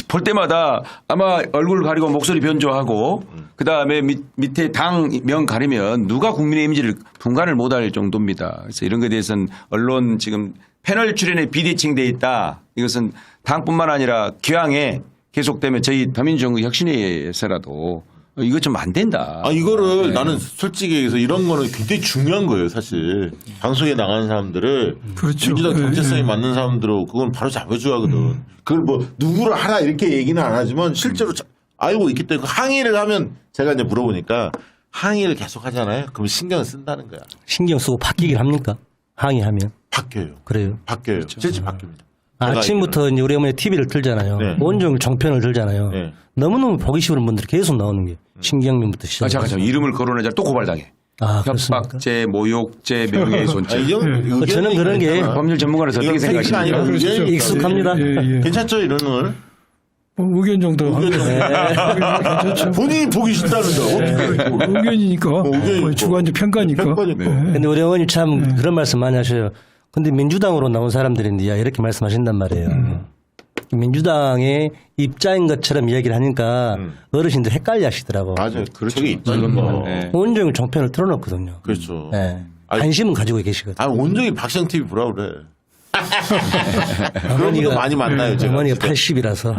볼 때마다 아마 얼굴 가리고 목소리 변조하고 그다음에 밑에 당명 가리면 누가 국민의 이미지를 분간을 못할 정도입니다. 그래서 이런 것에 대해서는 언론 지금 패널 출연에 비대칭돼 있다. 이것은 당뿐만 아니라 기왕에 계속되면 저희 더민주정부 혁신위에서라도 이거 좀 안 된다. 이거를 나는 솔직히 얘기해서 이런 거는 굉장히 중요한 거예요, 사실. 방송에 나가는 사람들을 그렇죠. 민주당 예, 정체성이 예. 맞는 사람들은 그건 바로 잡아줘야 하거든. 그걸 뭐 누구를 하라 이렇게 얘기는 안 하지만 실제로 알고 있기 때문에 항의를 하면 제가 이제 물어보니까 항의를 계속 하잖아요. 그럼 신경을 쓴다는 거야. 신경 쓰고 바뀌긴 합니까? 항의하면. 바뀌어요. 그래요. 바뀌어요. 실제 바뀝니다. 아침부터 이제 우리 어머니 TV를 틀잖아요. 네. 온종일 종편을 들잖아요. 네. 너무너무 보기 싫은 분들이 계속 나오는 게 신경민부터 시작해서. 잠깐 이름을 거론하자 또 고발당해. 그렇습니까? 협박죄, 모욕죄, 명예훼손죄. 저는 그런 게 법률 전문가로서 어떻게 생각하십니까? 그렇죠. 익숙합니다. 괜찮죠, 이런 걸? 뭐 의견 정도 하면 괜찮죠. 본인이 보기 싫다는데. 의견이니까 의견이니까. 주관적 평가니까. 평가니까. 네. 근데 우리 어머니 참 그런 말씀 많이 하셔요. 근데 민주당으로 나온 사람들인데 야 이렇게 말씀하신단 말이에요. 민주당의 입장인 것처럼 이야기를 하니까 어르신들 헷갈려 하시더라고. 맞아요. 저게 있다는 거. 네. 온종일 종편을 틀어놓거든요. 그렇죠. 네. 아니, 관심은 가지고 계시거든요. 온종일 박시영 TV 보라 그래. 그런 분도 많이 만나요, 제가. 어머니가 80이라서.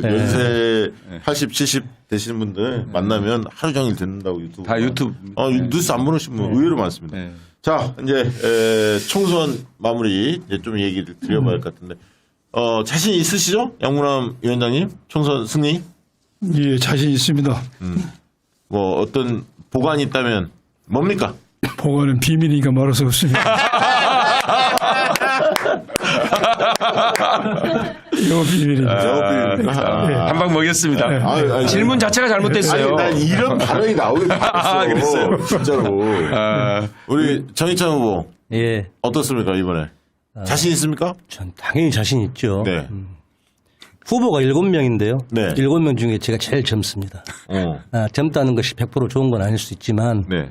연세 80, 70 되시는 분들 만나면 하루 종일 듣는다고 유튜브. 다 유튜브. 뉴스 안 보시는 분 의외로 많습니다. 네. 자, 이제 총선 마무리 이제 좀 얘기를 드려봐야 할 것 같은데, 자신 있으시죠? 양문남 위원장님? 총선 승리? 예, 자신 있습니다. 뭐 어떤 보관이 있다면 뭡니까? 보관은 비밀이니까 말할 수 없습니다. 이거 비밀입니다. 한 방 먹였습니다. 질문 자체가 잘못됐어요. 난 이런 발언이 나오길 바랐어. 그랬어요. 진짜로. 우리 정희찬 후보 예. 어떻습니까 이번에? 자신 있습니까? 전 당연히 자신 있죠. 네. 후보가 7명인데요. 네. 7명 중에 제가 제일 젊습니다. 젊다는 것이 100% 좋은 건 아닐 수 있지만 네.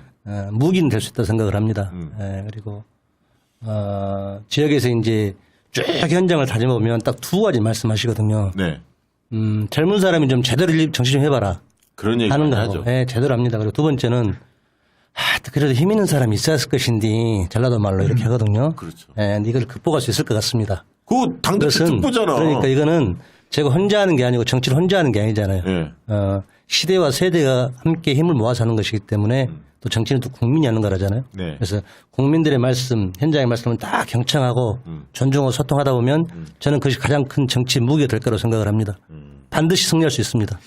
무기는 될 수 있다고 생각을 합니다. 그리고 지역에서 이제 쭉 현장을 다녀보면 딱 두 가지 말씀하시거든요. 네. 젊은 사람이 좀 제대로 정치 좀 해봐라 그런 얘기 하는 하죠. 거고, 예, 제대로 합니다. 그리고 두 번째는 그래도 힘 있는 사람이 있었을 것인데 전라도 말로 이렇게 하거든요. 그렇죠. 예, 근데 이걸 극복할 수 있을 것 같습니다. 그거 당대표 특보잖아. 그러니까 이거는 제가 혼자 하는 게 아니고 정치를 혼자 하는 게 아니잖아요. 네. 시대와 세대가 함께 힘을 모아서 하는 것이기 때문에 또 정치는 또 국민이 하는 거라잖아요. 네. 그래서 국민들의 말씀, 현장의 말씀을 다 경청하고 존중하고 소통하다 보면 저는 그것이 가장 큰 정치 무기가 될 거라고 생각을 합니다. 반드시 승리할 수 있습니다.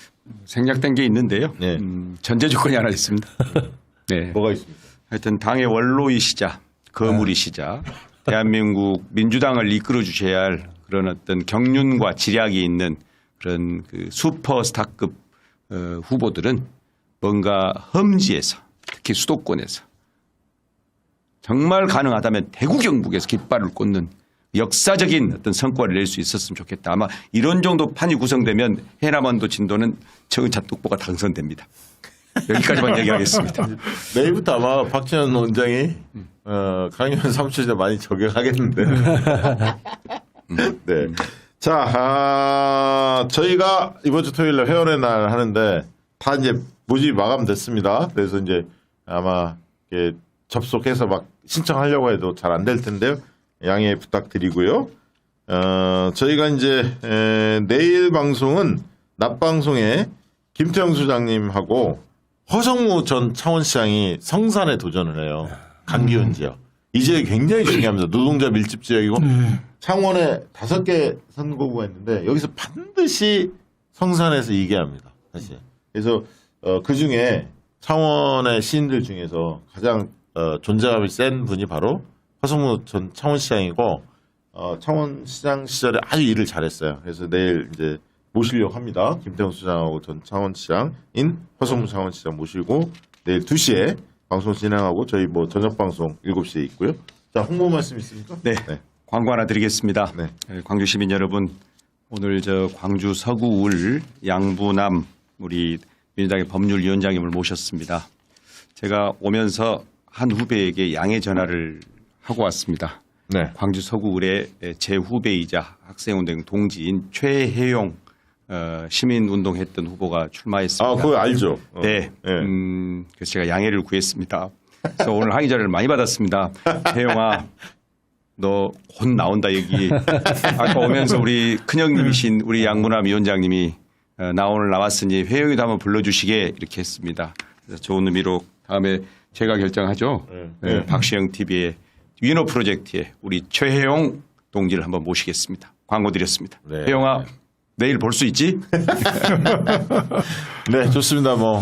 생략된 게 있는데요. 네. 전제 조건이 하나 있습니다. 네. 뭐가 있습니까? 하여튼 당의 원로이시자 거물이시자 대한민국 민주당을 이끌어 주셔야 할 그런 어떤 경륜과 지략이 있는 그런 그 슈퍼스타급 후보들은 뭔가 험지에서 특히 수도권에서 정말 가능하다면 대구 경북에서 깃발을 꽂는 역사적인 어떤 성과를 낼 수 있었으면 좋겠다. 아마 이런 정도 판이 구성되면 해남원도 진도는 정의찬 뚝보가 당선됩니다. 여기까지만 얘기하겠습니다. 내일부터 아마 박지원 원장이 강연 3초제 많이 적용하겠는데. 네. 자, 저희가 이번 주 토요일에 회원의 날 하는데 다 이제 모집이 마감됐습니다. 그래서 이제 아마 접속해서 막 신청하려고 해도 잘 안 될 텐데요. 양해 부탁드리고요. 저희가 이제 내일 방송은 낮 방송에 김태형 수장님하고 허성무 전 창원시장이 성산에 도전을 해요. 강기훈 지역. 이 지역이 굉장히 중요합니다. 노동자 밀집 지역이고 창원에 5개 선거구가 있는데 여기서 반드시 성산에서 이겨야 합니다. 사실. 그래서 그 중에 창원의 시인들 중에서 가장 존재감이 센 분이 바로 허성무 전 창원시장이고 창원시장 시절에 아주 일을 잘했어요. 그래서 내일 이제 모시려고 합니다. 김태형 수장하고 전 창원시장인 허성무 창원시장 모시고 내일 2시에 방송 진행하고 저희 뭐 저녁 방송 7시에 있고요. 자, 홍보 말씀 있습니까? 네. 광고 하나 드리겠습니다. 네. 광주 시민 여러분, 오늘 저 광주 서구울 양부남 우리 민주당의 법률위원장님을 모셨습니다. 제가 오면서 한 후배에게 양해 전화를 하고 왔습니다. 네. 광주 서구울의 제 후배이자 학생운동 동지인 최혜용 시민운동했던 후보가 출마했습니다. 아, 그거 알죠? 네. 네. 그래서 제가 양해를 구했습니다. 그래서 오늘 항의 자료를 많이 받았습니다. 혜용아, 너 곧 나온다 얘기. 아까 오면서 우리 큰형님이신 우리 양문화 위원장님이 나 오늘 나왔으니 회영이도 한번 불러주시게 이렇게 했습니다. 그래서 좋은 의미로 다음에 제가 결정하죠. 네, 박시영 TV의 위너 프로젝트에 우리 최혜영 동지를 한번 모시겠습니다. 광고 드렸습니다. 네. 혜영아 내일 볼 수 있지? 네, 좋습니다. 뭐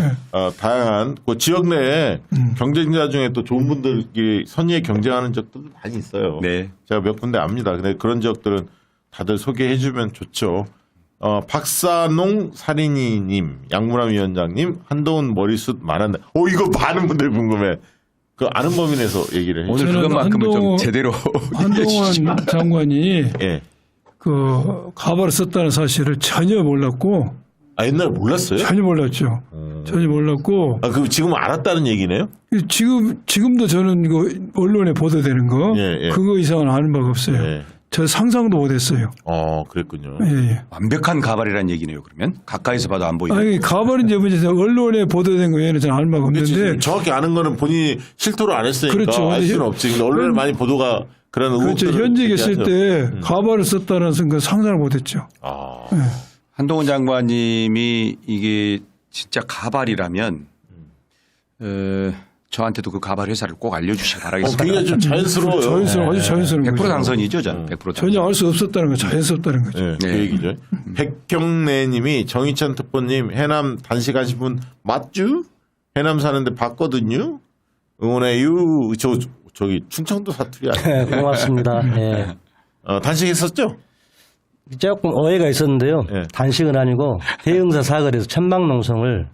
다양한 그 지역 내에 경쟁자 중에 또 좋은 분들이 선의에 경쟁하는 지역들도 많이 있어요. 네. 제가 몇 군데 압니다. 근데 그런 지역들은 다들 소개해주면 좋죠. 박사농 살인이님, 양문화 위원장님, 한동훈 머리숱 많았네. 이거 많은 분들 궁금해. 그 아는 범인에서 얘기를 해주세요. 오늘 그것만큼은 좀 제대로 한동훈 장관이 예. 그 가발을 썼다는 사실을 전혀 몰랐고 옛날에 몰랐어요? 전혀 몰랐죠. 전혀 몰랐고 그럼 지금 알았다는 얘기네요? 지금도 저는 이거 언론에 보도되는 거 예. 그거 이상은 아는 바가 없어요. 예. 저 상상도 못했어요. 그랬군요. 예. 완벽한 가발이라는 얘기네요. 그러면 가까이서 봐도 안 보이는. 아니 가발인지 뭔지 언론에 보도된 거 외에는 저는 아는 바가 근데 없는데 지금 정확히 아는 거는 본인이 실토를 안 했으니까 그렇죠. 알 수는 없지. 근데 언론에 많이 보도가 그런 그렇죠. 의혹들을 현직에 있을 제기하죠. 때 가발을 썼다는 그 상상을 못했죠. 한동훈 장관님이 이게 진짜 가발이라면 저한테도 그 가발 회사를 꼭 알려주시기 바라겠습니다. 굉장히 좀 자연스러워요. 아주 자연스러운 100% 거죠. 당선이죠, 저는. 100% 당선. 전혀 알 수 없었다는 거 자연스럽다는 거죠. 네, 그 얘기죠. 백경래님이 정희찬 특보님 해남 단식하신 분 맞죠? 해남 사는데 봤거든요. 응원해요. 저기 충청도 사투리 아니에요? 고맙습니다. 예. 단식했었죠? 조금 오해가 있었는데요. 예. 단식은 아니고 대흥사 사거리에서 천막농성을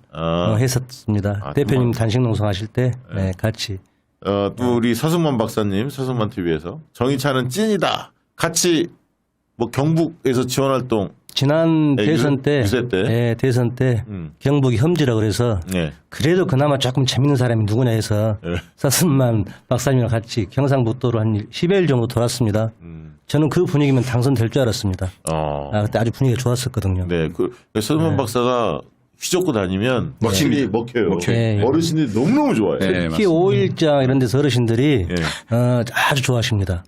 했었습니다. 대표님 단식농성 하실 때 같이. 또 우리 서승만 박사님, 서승만 TV에서 정희찬은 찐이다. 같이 뭐 경북에서 지원활동. 지난 대선 때, 유세 때. 예, 대선 때 경북이 험지라 그래서 네. 그래도 그나마 조금 재밌는 사람이 누구냐 해서 서승만 박사님이랑 같이 경상북도로 한 10일 정도 돌았습니다. 저는 그 분위기면 당선될 줄 알았습니다. 그때 아주 분위기가 좋았었거든요. 네. 서승만 박사가 휘젓고 다니면 확실히 먹혀요. 네. 어르신들이 너무너무 좋아해요. 네, 특히 5일장 이런 데서 어르신들이 아주 좋아하십니다.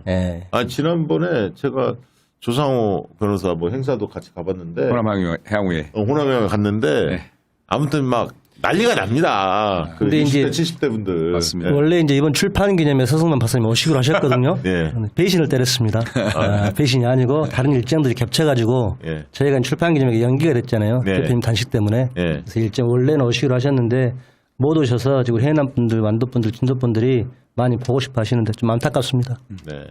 예. 지난번에 제가 조상호 변호사 뭐 행사도 같이 가봤는데 호남 해양후에. 호남에 갔는데 네. 아무튼 막 난리가 납니다. 그 근데 20대, 이제 70대 분들. 맞습니다. 원래 이제 이번 출판 기념회 서승만 박사님 오시기로 하셨거든요. 네. 배신을 때렸습니다. 배신이 아니고 다른 일정들이 겹쳐가지고 예. 저희가 출판 기념회가 연기가 됐잖아요. 네. 대표님 단식 때문에. 예. 그래서 일정 원래는 오시기로 하셨는데 못 오셔서 지금 해남 분들, 완도 분들, 진도 분들이 많이 보고 싶어 하시는데 좀 안타깝습니다. 네.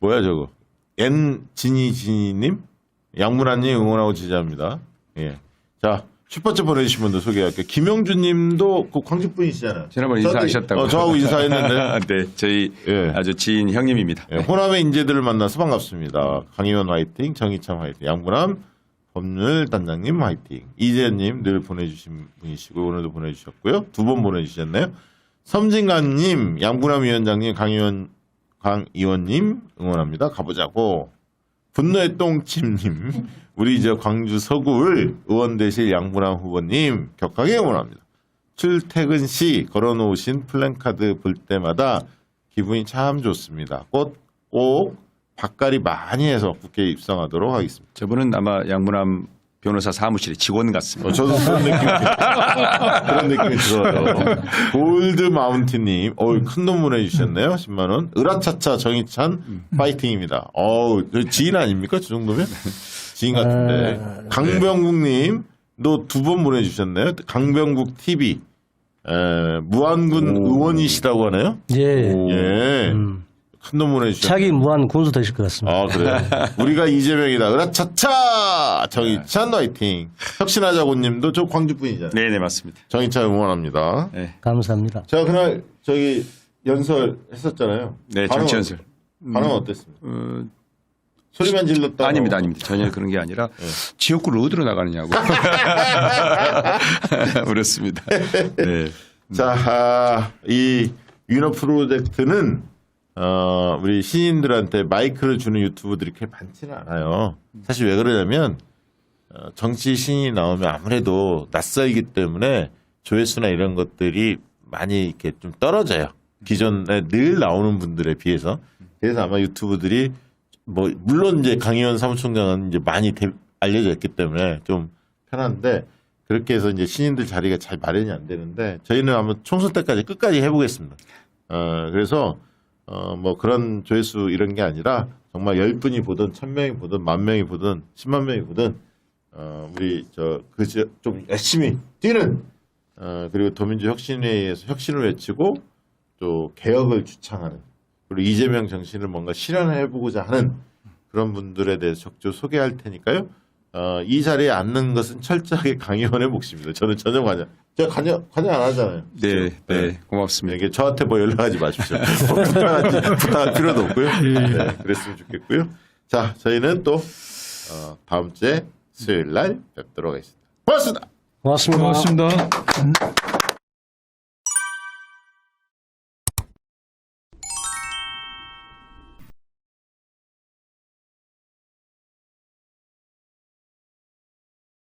뭐야 저거. N진이님 양문환님 응원하고 지지합니다. 예. 자 슈퍼챗 보내주신 분들 소개할게요. 김영준님도 그 광주 분이시잖아요. 지난번에 인사하셨다고. 저하고 인사했는데. 네, 저희 예. 아주 지인 형님입니다. 예, 호남의 인재들을 만나서 반갑습니다. 강희원 화이팅, 정희참 화이팅, 양문함 법률단장님 화이팅, 이재현님 늘 보내주신 분이시고 오늘도 보내주셨고요. 두 번 보내주셨네요. 섬진강님, 양문함 위원장님, 강의원님 응원합니다. 가보자고. 분노의 똥침님, 우리 저 광주 서구을 의원되실 양문함 후보님 격하게 응원합니다. 출퇴근 시 걸어놓으신 플랜카드 볼 때마다 기분이 참 좋습니다. 꼭 밥갈이 많이 해서 국회에 입성하도록 하겠습니다. 저분은 아마 양문함 변호사 사무실의 직원 같습니다. 저도 그런 느낌이 들어요. 골드 마운틴님, 큰 돈 보내주셨네요. 10만 원. 으라차차 정희찬 파이팅입니다. 저 지인 아닙니까? 저 정도면 지인 같은데. 강병국님,도 두 번 보내주셨네요. 강병국 TV. 무안군 의원이시라고 하네요. 예. 예. 큰 돈 보내주셨네요. 차기 무한 군수 되실 것 같습니다. 그래요. 우리가 이재명이다. 으라차차! 정희찬 화이팅. 혁신하자고님도 저 광주 분이잖아요. 네, 맞습니다. 정희찬 응원합니다. 네, 감사합니다. 제가 그날 연설 했었잖아요. 네, 정치 연설. 반응 어땠습니까? 소리만 질렀다. 아닙니다. 전혀 그런 게 아니라 지역구를 어디로 나가느냐고. 그렇습니다. 네. 자, 이 위너 프로젝트는 우리 신인들한테 마이크를 주는 유튜브들이 그렇게 많지는 않아요. 사실 왜 그러냐면 정치 신인이 나오면 아무래도 낯설기 때문에 조회수나 이런 것들이 많이 이렇게 좀 떨어져요. 기존에 늘 나오는 분들에 비해서. 그래서 아마 유튜브들이 뭐 물론 이제 강의원 사무총장은 이제 많이 알려져 있기 때문에 좀 편한데 그렇게 해서 이제 신인들 자리가 잘 마련이 안 되는데 저희는 아마 총선 때까지 끝까지 해보겠습니다. 그래서 뭐 그런 조회수 이런 게 아니라 정말 10분이 보든 1000명이 보든 10,000명이 보든 10만 명이 보든 우리 좀 열심히 뛰는 그리고 더민주 혁신회의에서 혁신을 외치고 또 개혁을 주창하는 그리고 이재명 정신을 뭔가 실현해보고자 하는 그런 분들에 대해서 적극 소개할 테니까요. 이 자리에 앉는 것은 철저하게 강의원의 몫입니다. 저는 전혀 제가 관여 안 하잖아요. 네, 네, 고맙습니다. 이게 저한테 뭐 연락하지 마십시오. 부탁할 필요도 없고요. 네, 그랬으면 좋겠고요. 자, 저희는 또 다음 주에 수요일 날 뵙도록 하겠습니다. 고맙습니다. 고맙습니다. 고맙습니다.